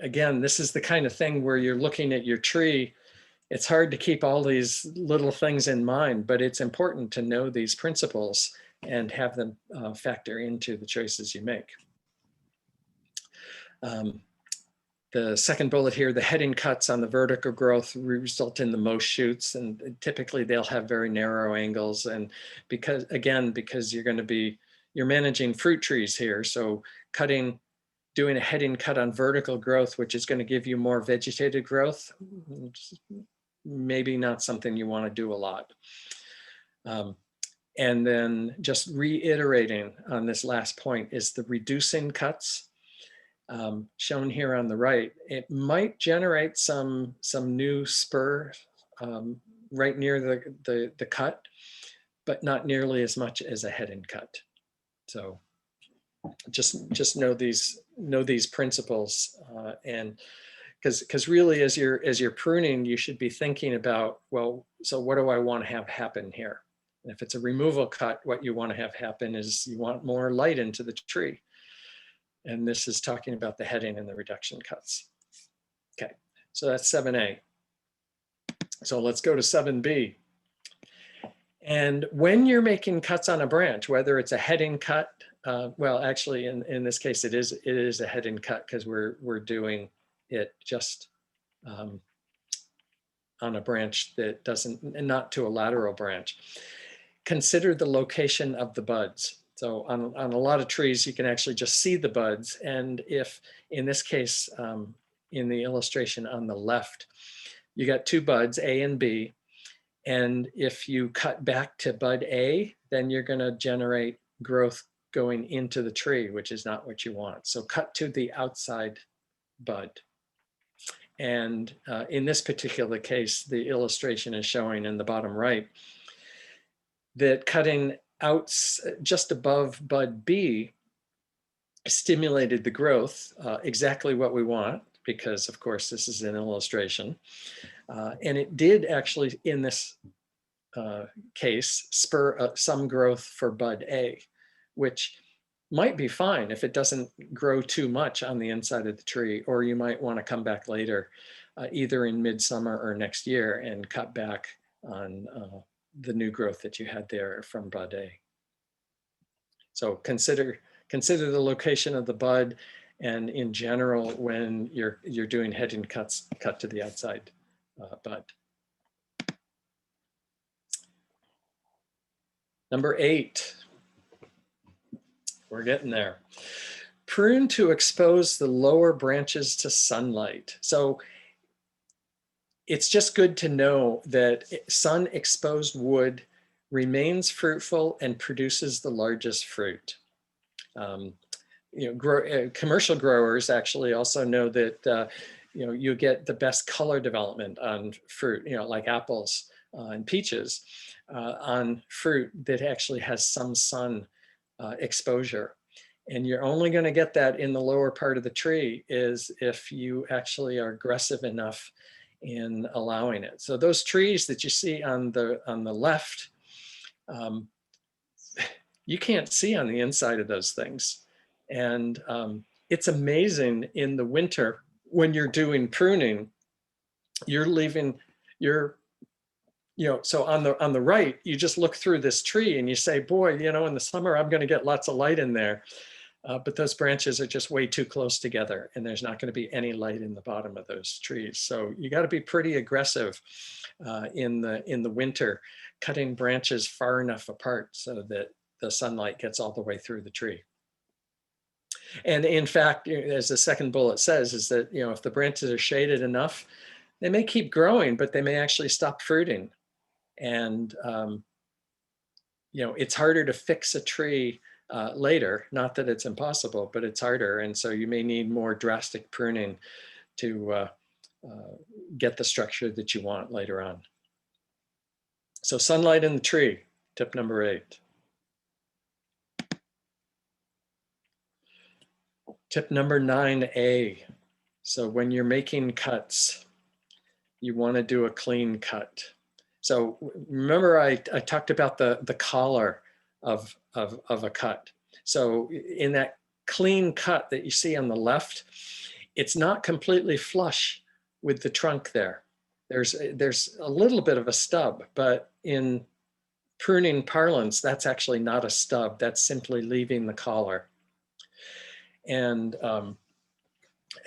again, this is the kind of thing where you're looking at your tree. It's hard to keep all these little things in mind, but it's important to know these principles and have them factor into the choices you make. The second bullet here, the heading cuts on the vertical growth result in the most shoots, and typically they'll have very narrow angles. And because you're managing fruit trees here, so doing a heading cut on vertical growth, which is going to give you more vegetated growth, maybe not something you want to do a lot. And then just reiterating on this last point is the reducing cuts. Shown here on the right, it might generate some new spur right near the cut, but not nearly as much as a heading cut. So just know these principles, and because really as you're pruning, you should be thinking about, well, so what do I want to have happen here? And if it's a removal cut, what you want to have happen is you want more light into the tree. And this is talking about the heading and the reduction cuts. Okay, so that's 7A. So let's go to 7B. And when you're making cuts on a branch, whether it's a heading cut, well, actually in this case, it is a heading cut because we're doing it just on a branch that doesn't, and not to a lateral branch. Consider the location of the buds. So on a lot of trees, you can actually just see the buds. And if, in this case, in the illustration on the left, you got two buds, A and B. And if you cut back to bud A, then you're going to generate growth going into the tree, which is not what you want. So cut to the outside bud. And in this particular case, the illustration is showing in the bottom right that cutting out just above bud B stimulated the growth, exactly what we want, because of course this is an illustration. And it did actually, in this case, spur some growth for bud A, which might be fine if it doesn't grow too much on the inside of the tree, or you might want to come back later, either in midsummer or next year, and cut back on the new growth that you had there from bud A. So consider the location of the bud, and in general, when you're doing heading cuts, cut to the outside bud. Number 8, we're getting there. Prune to expose the lower branches to sunlight. So it's just good to know that sun-exposed wood remains fruitful and produces the largest fruit. Commercial growers actually also know that you get the best color development on fruit, like apples and peaches, on fruit that actually has some sun exposure. And you're only going to get that in the lower part of the tree is if you actually are aggressive enough in allowing it. So those trees that you see on the left, you can't see on the inside of those things. And it's amazing in the winter when you're doing pruning, so on the right, you just look through this tree and you say, boy, in the summer, I'm going to get lots of light in there. But those branches are just way too close together, and there's not going to be any light in the bottom of those trees. So you got to be pretty aggressive in the winter, cutting branches far enough apart so that the sunlight gets all the way through the tree. And in fact, as the second bullet says, is that if the branches are shaded enough, they may keep growing, but they may actually stop fruiting. And it's harder to fix a tree later. Not that it's impossible, but it's harder. And so you may need more drastic pruning to get the structure that you want later on. So sunlight in the tree, tip number 8. Tip number 9A. So when you're making cuts, you want to do a clean cut. So remember I talked about the collar of a cut. So in that clean cut that you see on the left, it's not completely flush with the trunk there. There's a little bit of a stub, but in pruning parlance, that's actually not a stub. That's simply leaving the collar. And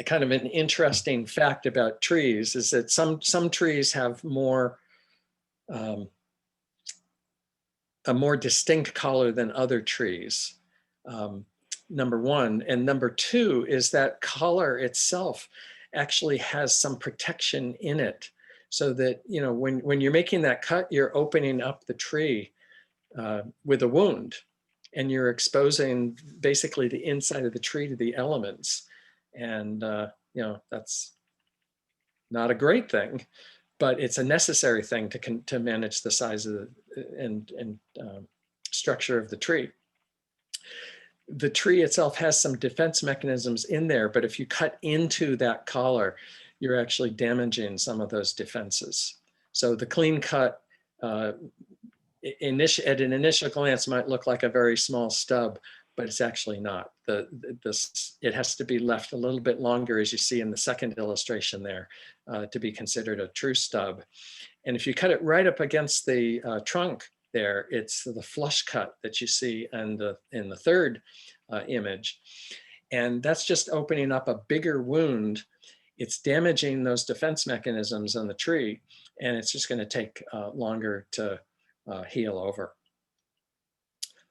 kind of an interesting fact about trees is that some trees have a more distinct collar than other trees, number one. And number two is that collar itself actually has some protection in it, so that, you know, when you're making that cut, you're opening up the tree with a wound, and you're exposing basically the inside of the tree to the elements. And you know, that's not a great thing, but it's a necessary thing to manage the size of and structure of the tree. The tree itself has some defense mechanisms in there, but if you cut into that collar, you're actually damaging some of those defenses. So the clean cut at an initial glance might look like a very small stub, but it's actually not. It has to be left a little bit longer, as you see in the second illustration there, to be considered a true stub. And if you cut it right up against the trunk there, it's the flush cut that you see in the third image. And that's just opening up a bigger wound. It's damaging those defense mechanisms on the tree, and it's just going to take longer to heal over.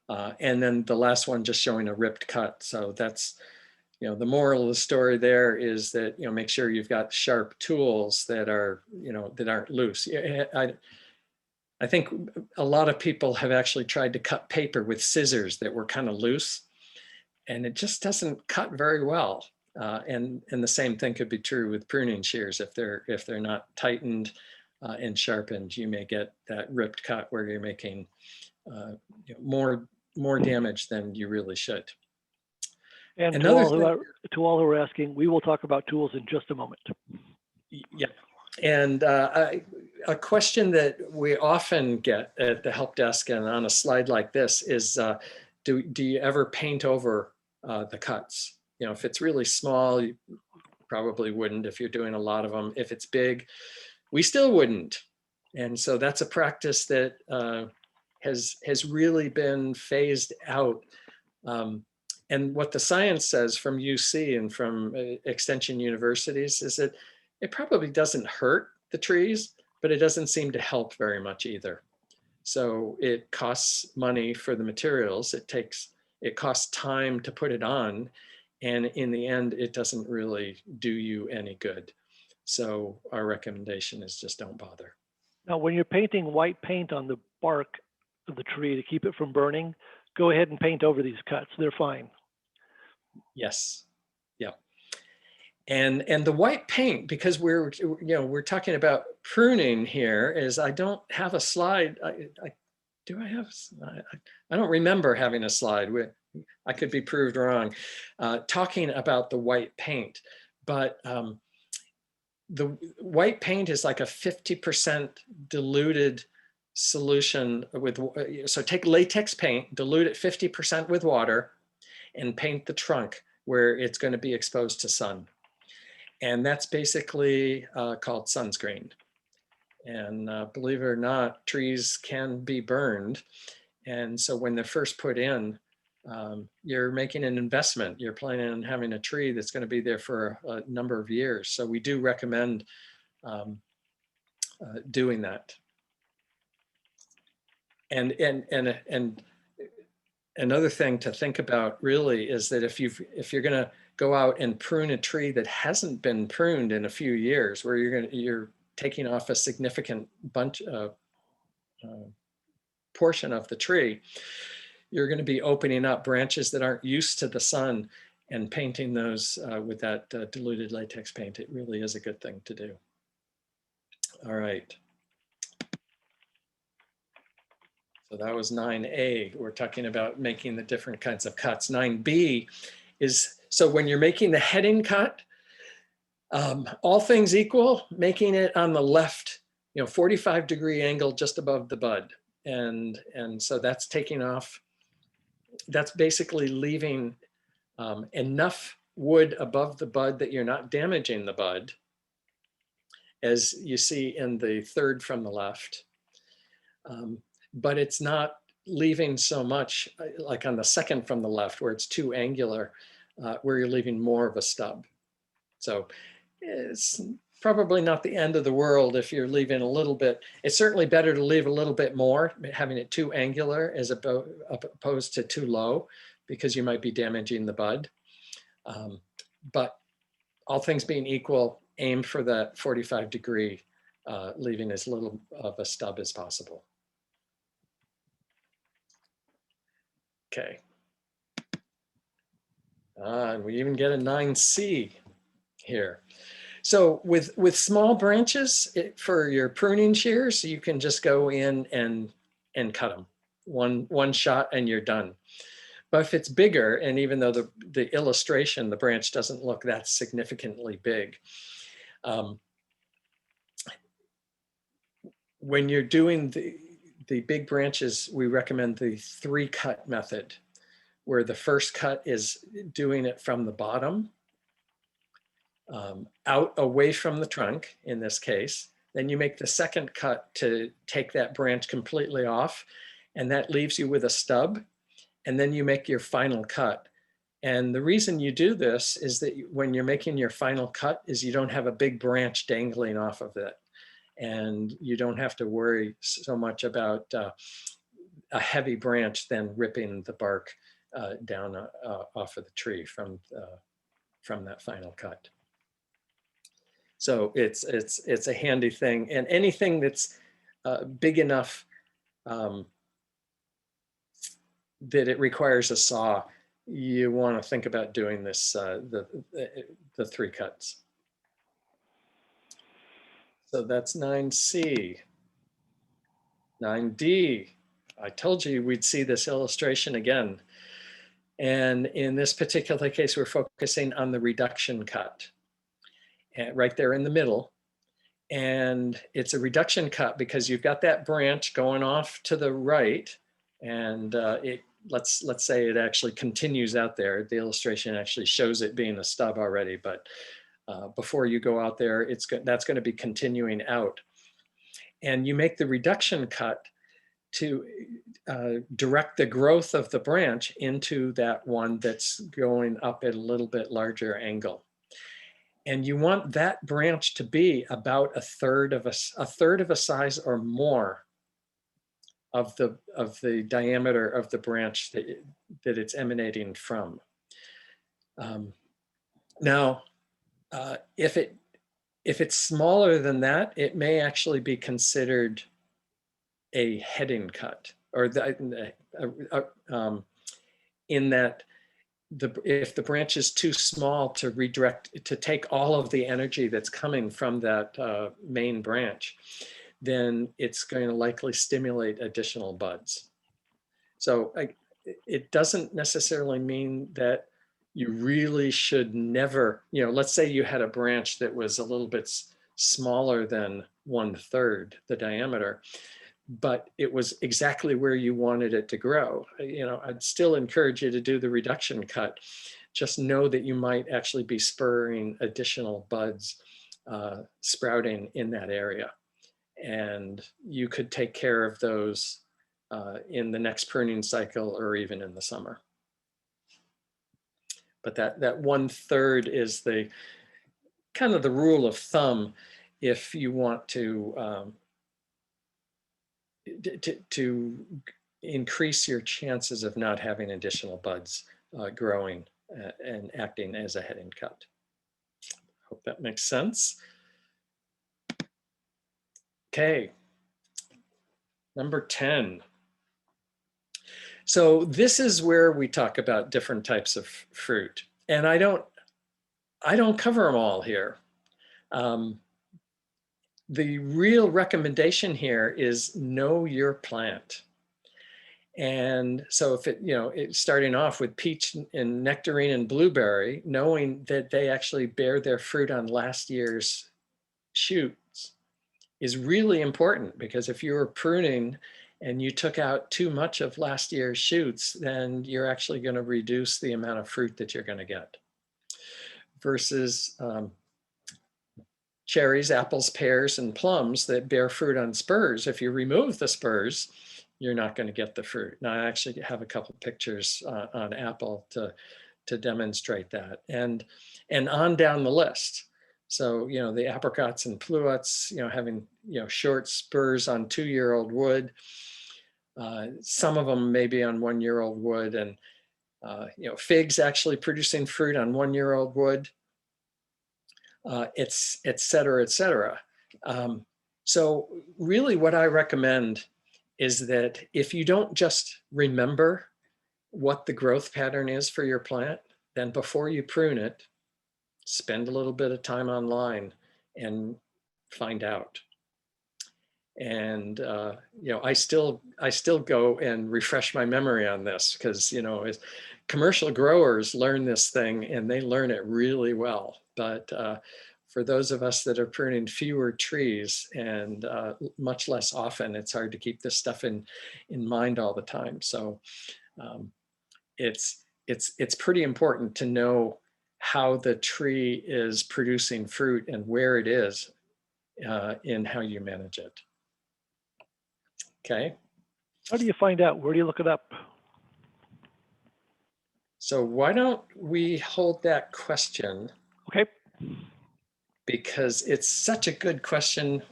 And then the last one just showing a ripped cut. So that's, you know, the moral of the story there is that, you know, make sure you've got sharp tools that are, you know, that aren't loose. I think a lot of people have actually tried to cut paper with scissors that were kind of loose, and it just doesn't cut very well. And the same thing could be true with pruning shears. If they're not tightened and sharpened, you may get that ripped cut where you're making you know, more damage than you really should. And to all who are asking, we will talk about tools in just a moment. Yeah, and a question that we often get at the help desk and on a slide like this is, do you ever paint over the cuts? You know, if it's really small, you probably wouldn't. If you're doing a lot of them, if it's big, we still wouldn't. And so that's a practice that has really been phased out. And what the science says from UC and from extension universities is that it probably doesn't hurt the trees, but it doesn't seem to help very much either. So it costs money for the materials. It costs time to put it on. And in the end, it doesn't really do you any good. So our recommendation is just don't bother. Now, when you're painting white paint on the bark of the tree to keep it from burning, go ahead and paint over these cuts. They're fine. Yes. Yeah. And the white paint, because we're talking about pruning here, is I don't have a slide. Do I have? I don't remember having a slide. I could be proved wrong, talking about the white paint, but the white paint is like a 50% diluted solution with, so take latex paint, dilute it 50% with water, and paint the trunk where it's going to be exposed to sun. And that's basically called sunscreen. And believe it or not, trees can be burned. And so when they're first put in, you're making an investment. You're planning on having a tree that's going to be there for a number of years. So we do recommend doing that. And another thing to think about really is that if you're going to go out and prune a tree that hasn't been pruned in a few years, where you're taking off a significant portion of the tree, you're going to be opening up branches that aren't used to the sun, and painting those with that diluted latex paint, it really is a good thing to do. All right. So that was 9A. We're talking about making the different kinds of cuts. 9B is, so when you're making the heading cut, all things equal, making it on the left, 45-degree angle just above the bud. And so that's taking off, that's basically leaving enough wood above the bud that you're not damaging the bud, as you see in the third from the left. But it's not leaving so much like on the second from the left where it's too angular, where you're leaving more of a stub. So it's probably not the end of the world if you're leaving a little bit. It's certainly better to leave a little bit more, having it too angular as opposed to too low, because you might be damaging the bud. But all things being equal, aim for that 45-degree, leaving as little of a stub as possible. Okay. And we even get a 9C here. So with small branches for your pruning shears, you can just go in and cut them one shot and you're done. But if it's bigger, and even though the illustration, the branch doesn't look that significantly big, when you're doing the big branches, we recommend the 3-cut method, where the first cut is doing it from the bottom, out away from the trunk in this case. Then you make the second cut to take that branch completely off, and that leaves you with a stub. And then you make your final cut. And the reason you do this is that when you're making your final cut is you don't have a big branch dangling off of it. And you don't have to worry so much about a heavy branch then ripping the bark down off of the tree from that final cut. So it's a handy thing, and anything that's big enough that it requires a saw, you want to think about doing this, the 3 cuts. So that's 9C. 9D, I told you we'd see this illustration again. And in this particular case, we're focusing on the reduction cut, right there in the middle. And it's a reduction cut because you've got that branch going off to the right, and let's say it actually continues out there. The illustration actually shows it being a stub already, but before you go out there, that's going to be continuing out. And you make the reduction cut to direct the growth of the branch into that one that's going up at a little bit larger angle. And you want that branch to be about a third of a size or more of the diameter of the branch that it's emanating from. Now, if it's smaller than that, it may actually be considered a heading cut, or in that if the branch is too small to redirect, to take all of the energy that's coming from that main branch, then it's going to likely stimulate additional buds. So it doesn't necessarily mean that you really should never, let's say you had a branch that was a little bit smaller than 1/3 the diameter, but it was exactly where you wanted it to grow. I'd still encourage you to do the reduction cut. Just know that you might actually be spurring additional buds sprouting in that area. And you could take care of those in the next pruning cycle or even in the summer. But that 1/3 is the kind of the rule of thumb if you want to increase your chances of not having additional buds growing and acting as a heading cut. Hope that makes sense. Okay, number 10. So this is where we talk about different types of fruit. And I don't cover them all here. The real recommendation here is know your plant. And so if it's starting off with peach and nectarine and blueberry, knowing that they actually bear their fruit on last year's shoots is really important, because if you were pruning and you took out too much of last year's shoots, then you're actually going to reduce the amount of fruit that you're going to get. Versus cherries, apples, pears, and plums that bear fruit on spurs. If you remove the spurs, you're not going to get the fruit. Now, I actually have a couple pictures on apple to demonstrate that, and on down the list. So, the apricots and pluots, having, short spurs on 2-year-old wood. Some of them may be on 1-year-old wood, and, figs actually producing fruit on 1-year-old wood. Et cetera, et cetera. So really what I recommend is that if you don't just remember what the growth pattern is for your plant, then before you prune it, spend a little bit of time online and find out. And I still go and refresh my memory on this, because as commercial growers learn this thing and they learn it really well. But for those of us that are pruning fewer trees and much less often, it's hard to keep this stuff in mind all the time. So it's pretty important to know how the tree is producing fruit and where it is in how you manage it. Okay. How do you find out? Where do you look it up? So why don't we hold that question? Okay. Because it's such a good question.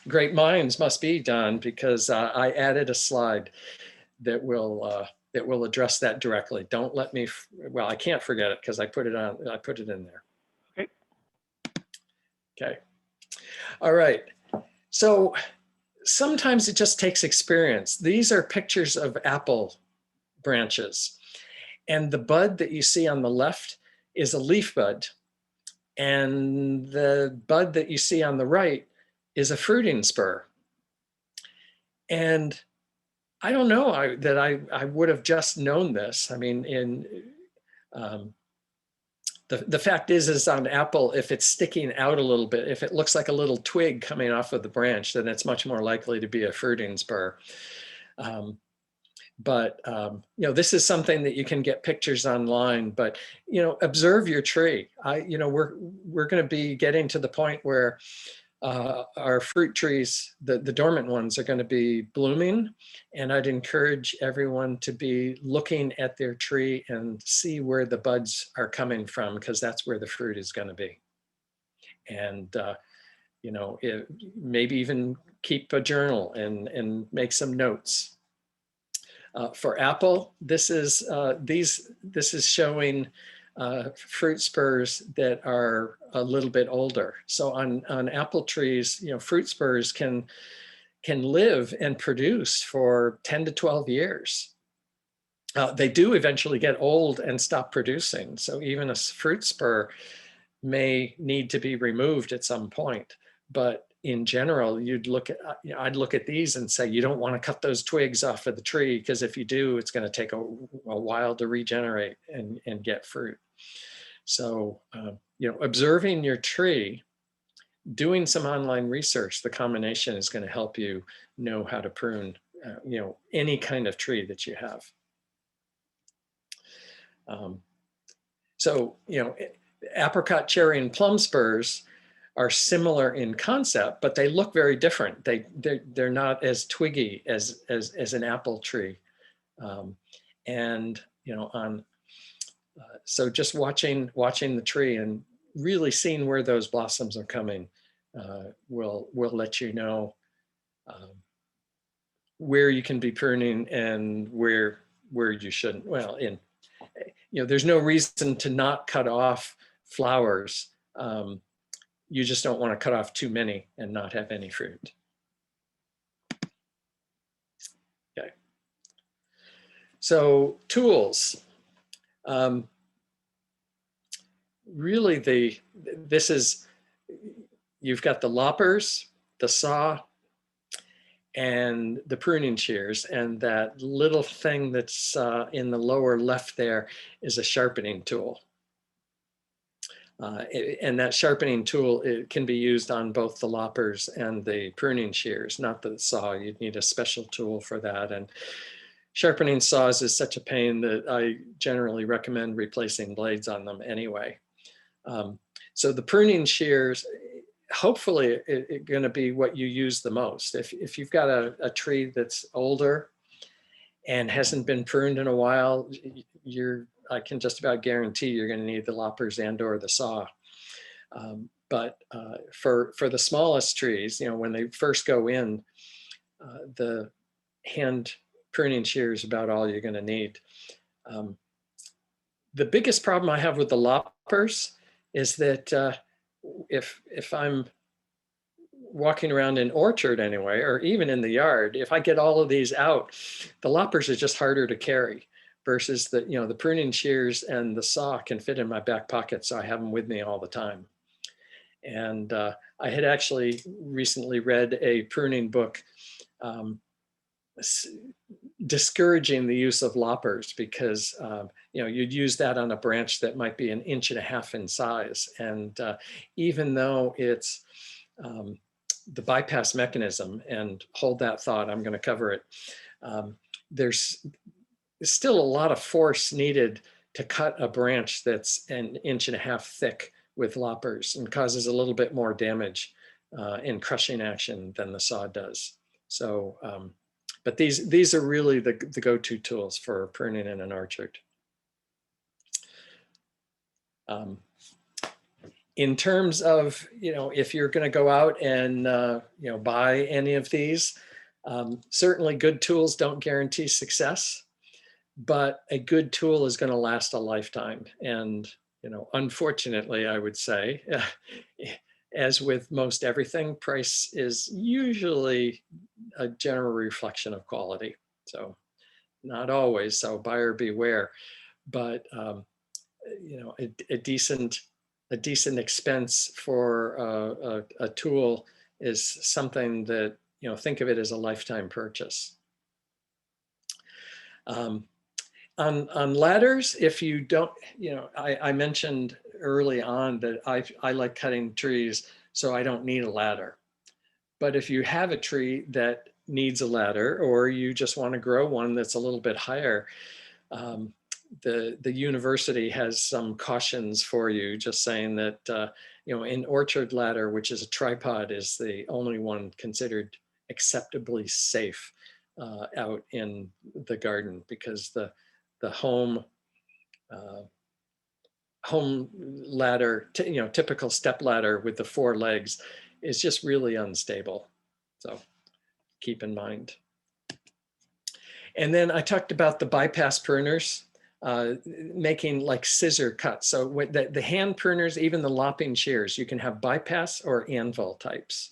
Great minds must be done, because I added a slide that will address that directly. Don't let me, well, I can't forget it because I put it in there. Okay. Okay. All right. So sometimes it just takes experience. These are pictures of apple branches, and the bud that you see on the left is a leaf bud, and the bud that you see on the right is a fruiting spur. And I don't know that I would have just known this. I mean, the fact is on apple, if it's sticking out a little bit, if it looks like a little twig coming off of the branch, then it's much more likely to be a fruiting spur. But this is something that you can get pictures online. But observe your tree. We're going to be getting to the point where our fruit trees, the dormant ones, are going to be blooming, and I'd encourage everyone to be looking at their tree and see where the buds are coming from, because that's where the fruit is going to be. And maybe even keep a journal and make some notes. For apple, this is showing fruit spurs that are a little bit older. So on apple trees, fruit spurs can live and produce for 10 to 12 years. They do eventually get old and stop producing. So even a fruit spur may need to be removed at some point. But in general, I'd look at these and say, you don't want to cut those twigs off of the tree, because if you do, it's going to take a while to regenerate and get fruit. So, observing your tree, doing some online research, the combination is going to help you know how to prune, any kind of tree that you have. So, apricot, cherry, and plum spurs are similar in concept, but they look very different. They're not as twiggy as an apple tree, so just watching the tree and really seeing where those blossoms are coming will let you know where you can be pruning and where you shouldn't. Well, there's no reason to not cut off flowers. You just don't want to cut off too many and not have any fruit. Okay. So tools. really you've got the loppers, the saw, and the pruning shears, and that little thing that's in the lower left there is a sharpening tool. And that sharpening tool, it can be used on both the loppers and the pruning shears, not the saw. You'd need a special tool for that. And sharpening saws is such a pain that I generally recommend replacing blades on them anyway. So the pruning shears, hopefully it's going to be what you use the most. If you've got a tree that's older and hasn't been pruned in a while, I can just about guarantee you're going to need the loppers and or the saw. But for the smallest trees, when they first go in, the hand pruning shear is about all you're going to need. The biggest problem I have with the loppers is that if I'm walking around an orchard anyway, or even in the yard, if I get all of these out, the loppers are just harder to carry versus the pruning shears and the saw can fit in my back pocket. So I have them with me all the time. And I had actually recently read a pruning book discouraging the use of loppers because you'd use that on a branch that might be 1.5 inches in size. And even though it's the bypass mechanism, and hold that thought, I'm going to cover it, there's still a lot of force needed to cut a branch that's 1.5 inches thick with loppers, and causes a little bit more damage in crushing action than the saw does. So, but these are really the go-to tools for pruning in an orchard. In terms of, if you're going to go out and, buy any of these, certainly good tools don't guarantee success, but a good tool is going to last a lifetime. And, unfortunately, I would say, as with most everything, price is usually a general reflection of quality. So not always, so buyer beware, but, a decent expense for a tool is something that, think of it as a lifetime purchase. On ladders, if you don't, I mentioned early on that I like cutting trees, so I don't need a ladder. But if you have a tree that needs a ladder, or you just want to grow one that's a little bit higher, the university has some cautions for you, just saying that an orchard ladder, which is a tripod, is the only one considered acceptably safe out in the garden, because the home ladder, typical step ladder with the 4 legs, is just really unstable. So keep in mind. And then I talked about the bypass pruners, making like scissor cuts. So with the hand pruners, even the lopping shears, you can have bypass or anvil types.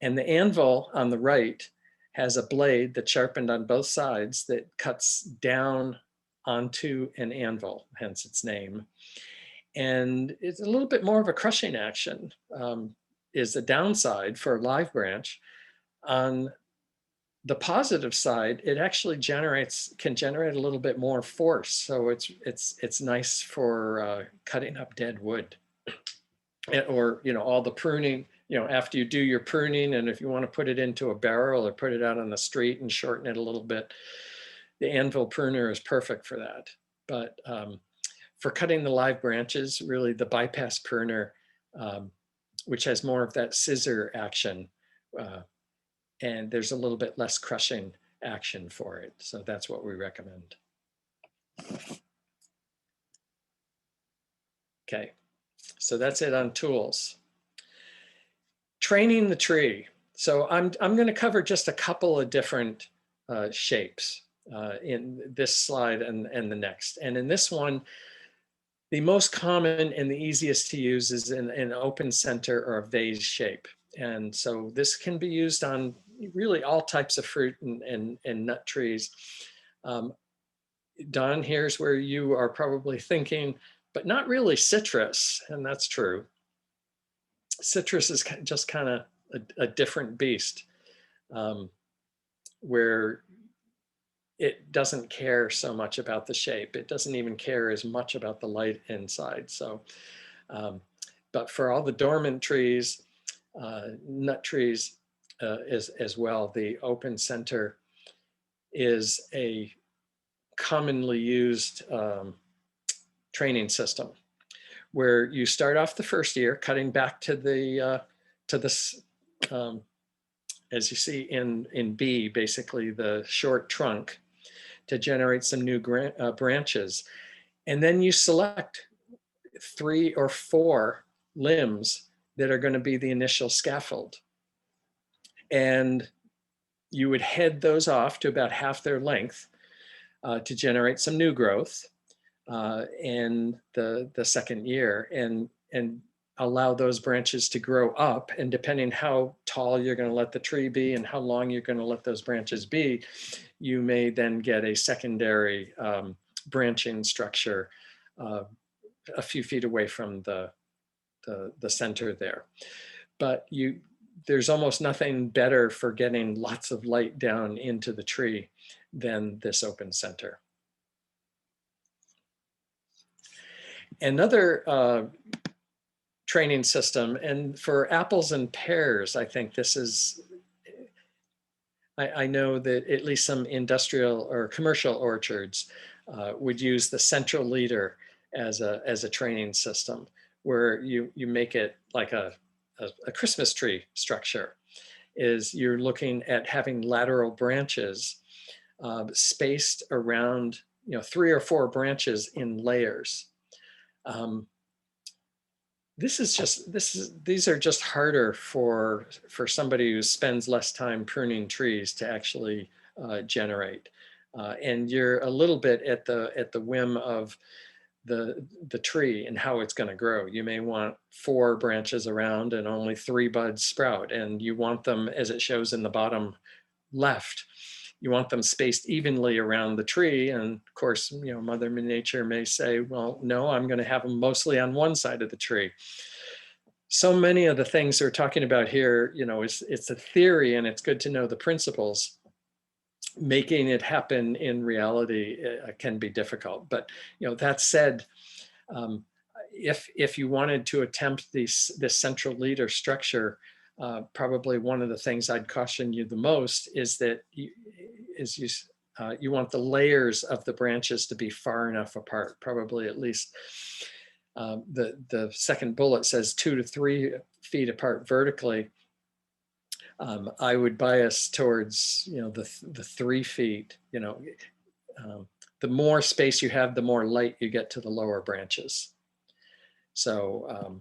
And the anvil on the right has a blade that's sharpened on both sides that cuts down onto an anvil, hence its name. And it's a little bit more of a crushing action, is the downside for a live branch. On the positive side, it actually can generate a little bit more force. So it's nice for cutting up dead wood, or all the pruning. After you do your pruning, and if you want to put it into a barrel or put it out on the street and shorten it a little bit, the anvil pruner is perfect for that. But for cutting the live branches, really the bypass pruner, which has more of that scissor action, and there's a little bit less crushing action for it. So that's what we recommend. Okay, so that's it on tools. Training the tree. So I'm going to cover just a couple of different shapes in this slide and the next. And in this one, the most common and the easiest to use is an open center or a vase shape. And so this can be used on really all types of fruit and nut trees. Don, here's where you are probably thinking, but not really citrus, and that's true. Citrus is just kind of a different beast, where it doesn't care so much about the shape. It doesn't even care as much about the light inside. So, but for all the dormant trees, nut trees as well, the open center is a commonly used training system, where you start off the first year cutting back to this, as you see in B, basically the short trunk, to generate some new branches. And then you select 3 or 4 limbs that are going to be the initial scaffold. And you would head those off to about half their length to generate some new growth in the second year, and allow those branches to grow up. And depending how tall you're going to let the tree be and how long you're going to let those branches be, you may then get a secondary branching structure a few feet away from the center there. But there's almost nothing better for getting lots of light down into the tree than this open center. Another training system, and for apples and pears, I think this is, I know that at least some industrial or commercial orchards would use the central leader as a training system, where you make it like a Christmas tree structure. Is you're looking at having lateral branches spaced around, 3 or 4 branches in layers. These are just harder for somebody who spends less time pruning trees to actually generate, and you're a little bit at the whim of the tree and how it's going to grow. You may want 4 branches around and only 3 buds sprout, and you want them, as it shows in the bottom left, you want them spaced evenly around the tree. And of course, Mother Nature may say, well, no, I'm going to have them mostly on one side of the tree. So many of the things we're talking about here, it's a theory, and it's good to know the principles. Making it happen in reality can be difficult. But that said, if you wanted to attempt this central leader structure, probably one of the things I'd caution you the most is that you want the layers of the branches to be far enough apart, probably at least the second bullet says 2 to 3 feet apart vertically. I would bias towards the 3 feet. The more space you have, the more light you get to the lower branches. So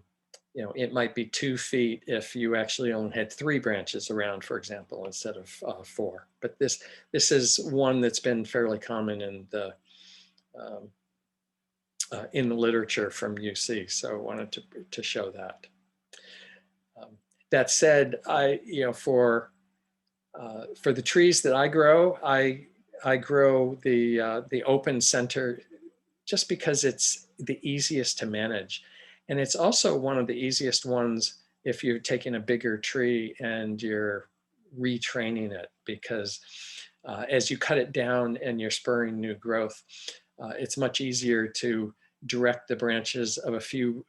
it might be 2 feet if you actually only had 3 branches around, for example, instead of 4. But this is one that's been fairly common in the literature from UC. So I wanted to show that. That said, for the trees that I grow, I grow the open center just because it's the easiest to manage. And it's also one of the easiest ones if you're taking a bigger tree and you're retraining it, because as you cut it down and you're spurring new growth, it's much easier to direct the branches of a few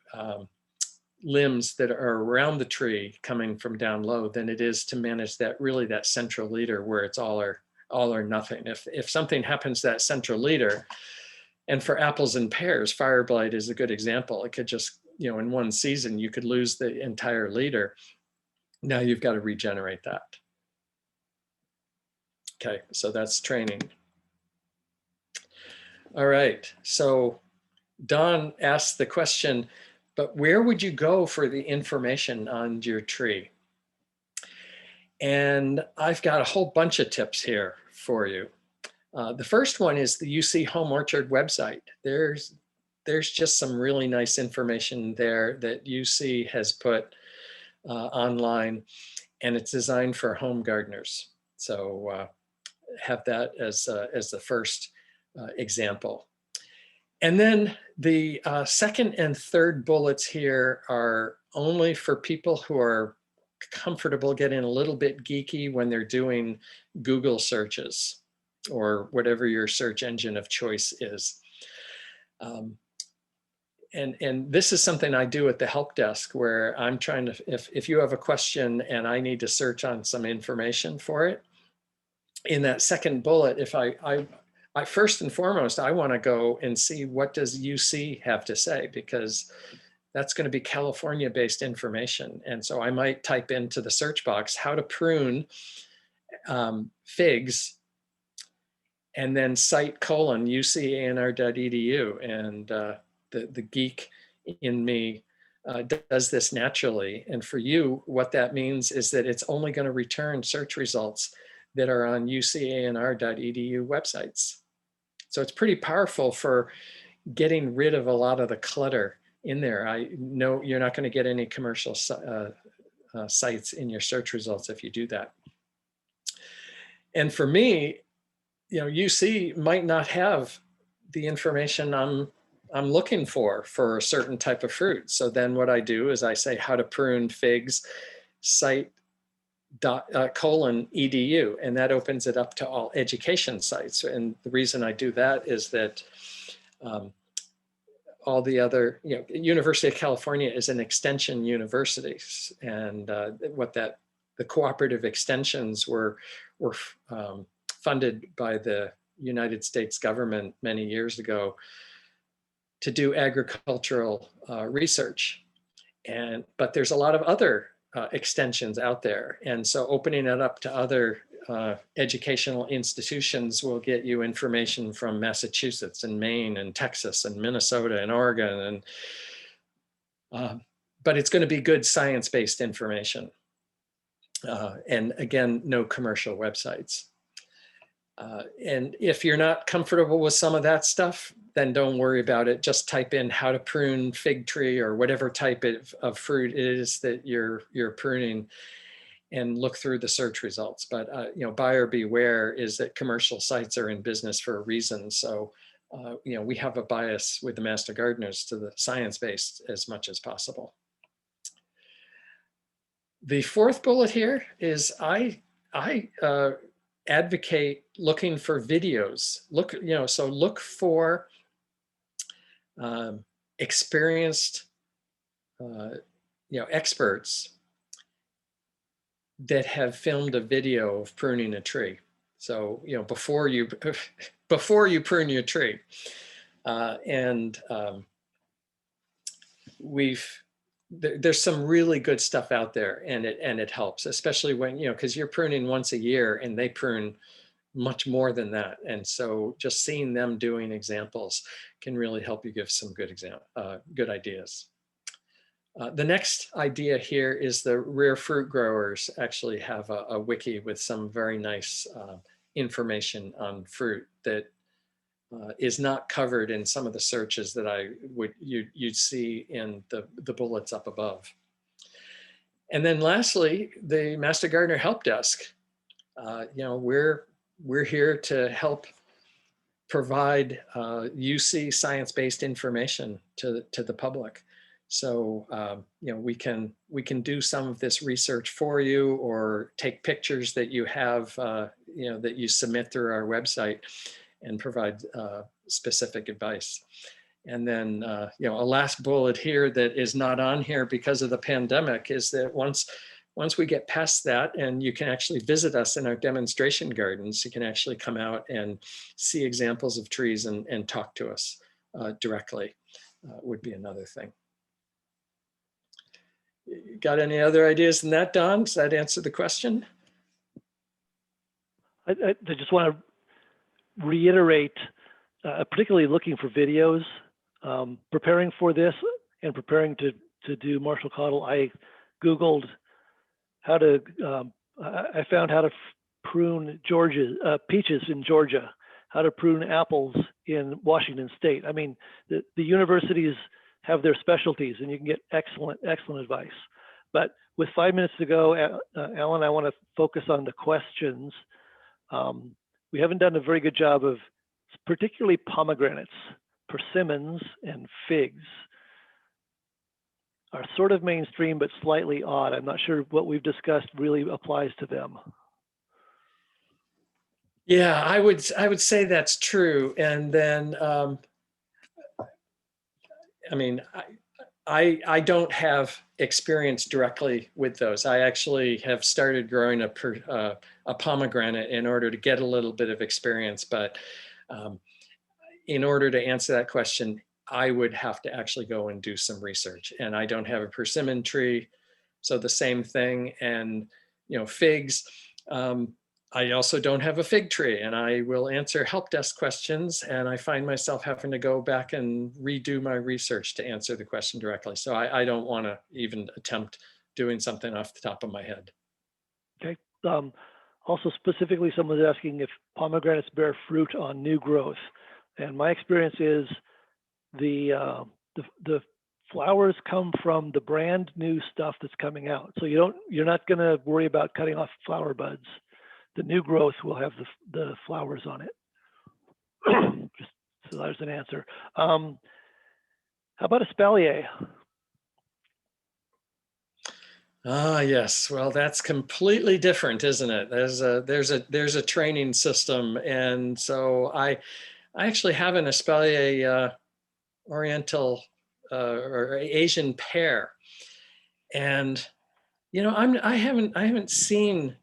limbs that are around the tree coming from down low than it is to manage that central leader where it's all or nothing. If something happens to that central leader, and for apples and pears, fire blight is a good example. It could just, in one season, you could lose the entire leader. Now you've got to regenerate that. Okay, so that's training. All right, so Don asked the question, but where would you go for the information on your tree? And I've got a whole bunch of tips here for you. The first one is the UC Home Orchard website. There's just some really nice information there that UC has put online, and it's designed for home gardeners. So have that as the first example. And then the second and third bullets here are only for people who are comfortable getting a little bit geeky when they're doing Google searches or whatever your search engine of choice is. And this is something I do at the help desk, where I'm trying to, if you have a question and I need to search on some information for it, in that second bullet, if I first and foremost, I want to go and see what does UC have to say, because that's going to be California-based information. And so I might type into the search box, how to prune figs, and then cite ucanr.edu. And the geek in me does this naturally. And for you, what that means is that it's only going to return search results that are on ucanr.edu websites. So it's pretty powerful for getting rid of a lot of the clutter in there. I know you're not going to get any commercial sites in your search results if you do that. And for me, you know, UC might not have the information I'm looking for a certain type of fruit. So then what I do is I say how to prune figs, cite .edu, and that opens it up to all education sites. And the reason I do that is that all the other, you know, University of California is an extension university, and the cooperative extensions were funded by the United States government many years ago to do agricultural research. But there's a lot of other extensions out there. And so opening it up to other educational institutions will get you information from Massachusetts and Maine and Texas and Minnesota and Oregon. But it's going to be good science-based information. And again, no commercial websites. And if you're not comfortable with some of that stuff, then don't worry about it. Just type in how to prune fig tree or whatever type of fruit it is that you're pruning, and look through the search results. But you know, buyer beware is that commercial sites are in business for a reason. So you know, we have a bias with the Master Gardeners to the science-based as much as possible. The fourth bullet here is I advocate looking for videos. Look for experienced experts that have filmed a video of pruning a tree. So before you prune your tree, there's some really good stuff out there, and it helps, especially when because you're pruning once a year and they prune much more than that. And so just seeing them doing examples can really help you give some good ideas. The next idea here is the Rare Fruit Growers actually have a wiki with some very nice information on fruit that is not covered in some of the searches that you'd see in the bullets up above. And then lastly, the Master Gardener Help Desk. We're here to help provide UC science-based information to the public. So we can do some of this research for you, or take pictures that you have that you submit through our website, and provide specific advice. And then a last bullet here that is not on here because of the pandemic is that once we get past that, and you can actually visit us in our demonstration gardens, you can actually come out and see examples of trees and talk to us directly, would be another thing. Got any other ideas than that, Don? Does that answer the question? I just want to reiterate, particularly looking for videos, preparing for this and preparing to do Marshall Cottle. I Googled how to, I found how to prune peaches in Georgia, how to prune apples in Washington State. I mean, the universities have their specialties, and you can get excellent advice. But with 5 minutes to go, Alan, I want to focus on the questions. We haven't done a very good job of, particularly pomegranates, persimmons and figs are sort of mainstream, but slightly odd. I'm not sure what we've discussed really applies to them. Yeah, I would say that's true. And then, I mean, I don't have experience directly with those. I actually have started growing a pomegranate in order to get a little bit of experience. But in order to answer that question, I would have to actually go and do some research. And I don't have a persimmon tree, so the same thing. And figs. I also don't have a fig tree, and I will answer help desk questions, and I find myself having to go back and redo my research to answer the question directly. So I don't want to even attempt doing something off the top of my head. Okay. Also, specifically, someone's asking if pomegranates bear fruit on new growth, and my experience is the flowers come from the brand new stuff that's coming out. So you're not going to worry about cutting off flower buds. The new growth will have the flowers on it. So there's an answer. How about espalier? Ah, yes. Well, that's completely different, isn't it? There's a training system, and so I actually have an espalier Oriental or Asian pear, and I haven't seen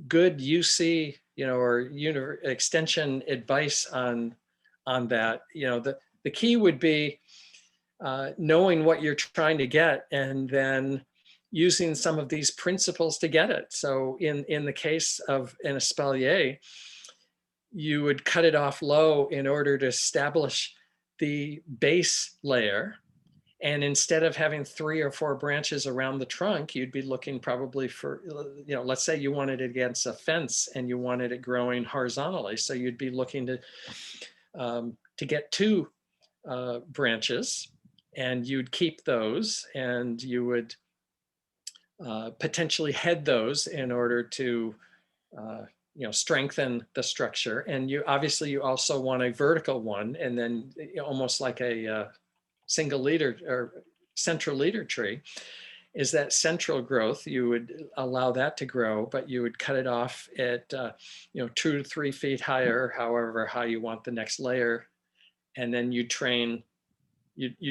good UC or extension advice on that. The key would be knowing what you're trying to get and then using some of these principles to get it. So in the case of an espalier, you would cut it off low in order to establish the base layer. And instead of having 3 or 4 branches around the trunk, you'd be looking probably for, let's say you wanted it against a fence and you wanted it growing horizontally. So you'd be looking to get 2 branches, and you'd keep those, and you would potentially head those in order to strengthen the structure. And you also want a vertical one, and then almost like a single leader or central leader tree is that central growth. You would allow that to grow, but you would cut it off at 2 to 3 feet higher, however high you want the next layer. And then you'd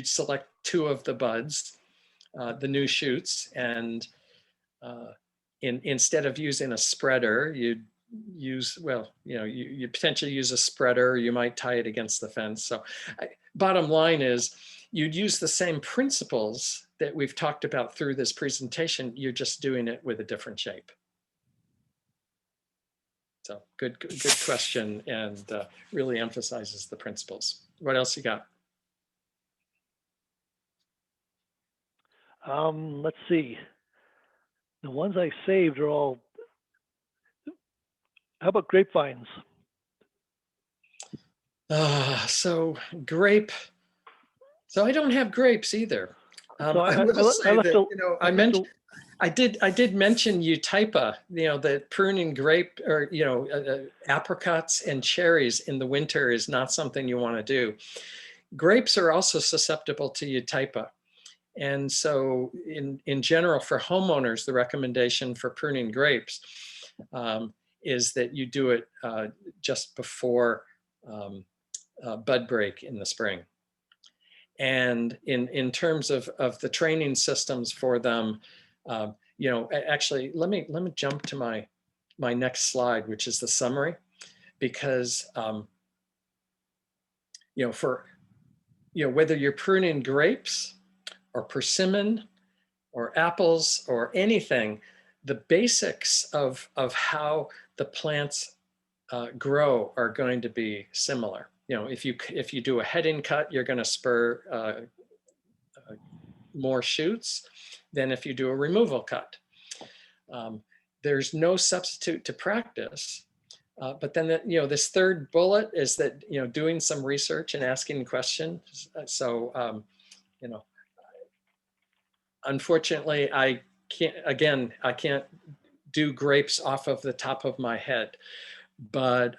select 2 of the buds, the new shoots, and instead of using a spreader, you'd use, you potentially use a spreader. You might tie it against the fence. So bottom line is, you'd use the same principles that we've talked about through this presentation. You're just doing it with a different shape. So good question, and really emphasizes the principles. What else you got? Let's see. The ones I saved are all. How about grapevines? So I don't have grapes either. So I will say that, I did mention Eutypa, the pruning grape or, apricots and cherries in the winter is not something you want to do. Grapes are also susceptible to Eutypa. And so in general, for homeowners, the recommendation for pruning grapes is that you do it just before bud break in the spring. And in terms of the training systems for them, actually, let me jump to my next slide, which is the summary, because whether you're pruning grapes or persimmon or apples or anything, the basics of how the plants grow are going to be similar. If you do a heading cut, you're going to spur more shoots than if you do a removal cut. There's no substitute to practice. But then this third bullet is that doing some research and asking questions. So unfortunately, I can't do grapes off of the top of my head. but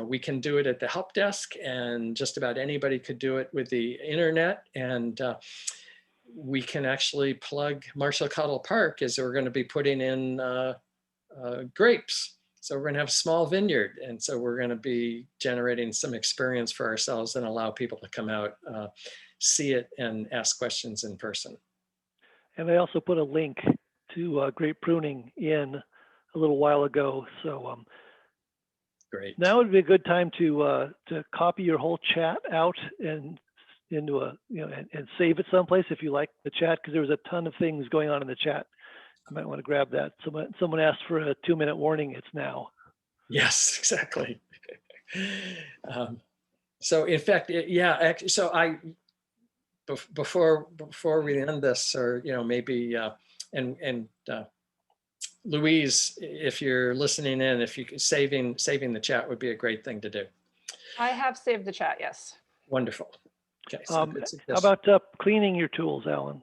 we can do it at the help desk, and just about anybody could do it with the internet. And we can actually plug Marshall Cottle Park, as we're going to be putting in grapes. So we're going to have a small vineyard, and so we're going to be generating some experience for ourselves and allow people to come out, see it, and ask questions in person. And I also put a link to grape pruning in a little while ago. So Great. now would be a good time to copy your whole chat out and into and save it someplace if you like the chat, because there was a ton of things going on in the chat. You might want to grab that. Someone asked for a 2-minute warning. It's now. Yes, exactly. So in fact, so before we end this, or maybe Louise, if you're listening in, if you could, saving the chat would be a great thing to do. I have saved the chat, yes. Wonderful. Okay. So how about cleaning your tools, Alan?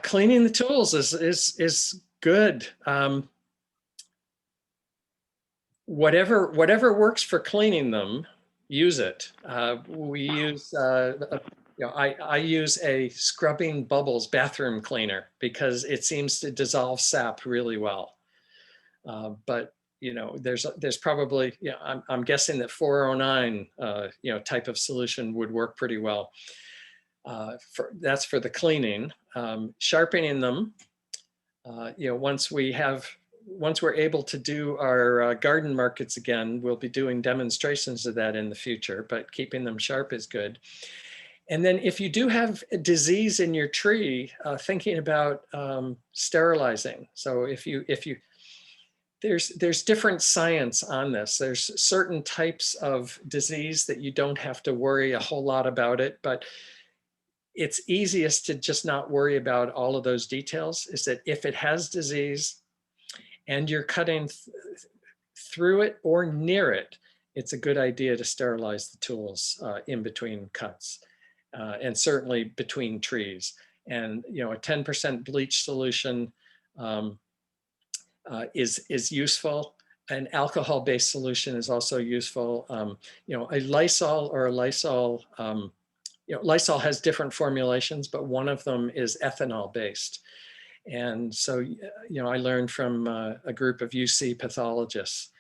Cleaning the tools is good. Whatever works for cleaning them, use it. We use I use a scrubbing bubbles bathroom cleaner because it seems to dissolve sap really well. But there's probably, I'm guessing that 409 type of solution would work pretty well. That's for the cleaning. Sharpening them, once we're able to do our garden markets again, we'll be doing demonstrations of that in the future, but keeping them sharp is good. And then if you do have a disease in your tree, thinking about sterilizing. So there's different science on this. There's certain types of disease that you don't have to worry a whole lot about it, but it's easiest to just not worry about all of those details. Is that if it has disease and you're cutting through it or near it, it's a good idea to sterilize the tools in between cuts, and certainly between trees. And a 10% bleach solution is useful. An alcohol-based solution is also useful. A Lysol or a Lysol, Lysol has different formulations, but one of them is ethanol-based. And so, I learned from a group of UC pathologists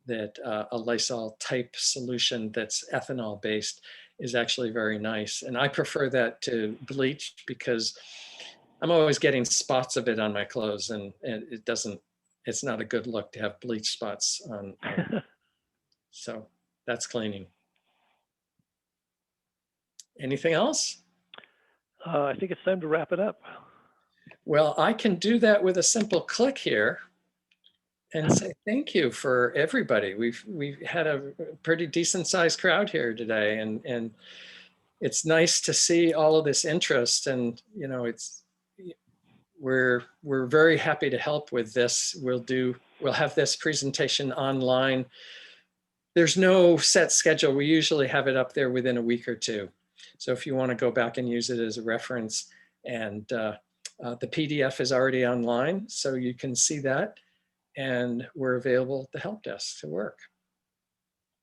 that a Lysol type solution that's ethanol based is actually very nice. And I prefer that to bleach because I'm always getting spots of it on my clothes, and it's not a good look to have bleach spots on. So that's cleaning. Anything else? I think it's time to wrap it up. Well, I can do that with a simple click here and say thank you for everybody. We've had a pretty decent sized crowd here today, and it's nice to see all of this interest. And we're very happy to help with this. We'll have this presentation online. There's no set schedule. We usually have it up there within a week or two. So if you want to go back and use it as a reference, and the PDF is already online, so you can see that, and we're available at the help desk to work.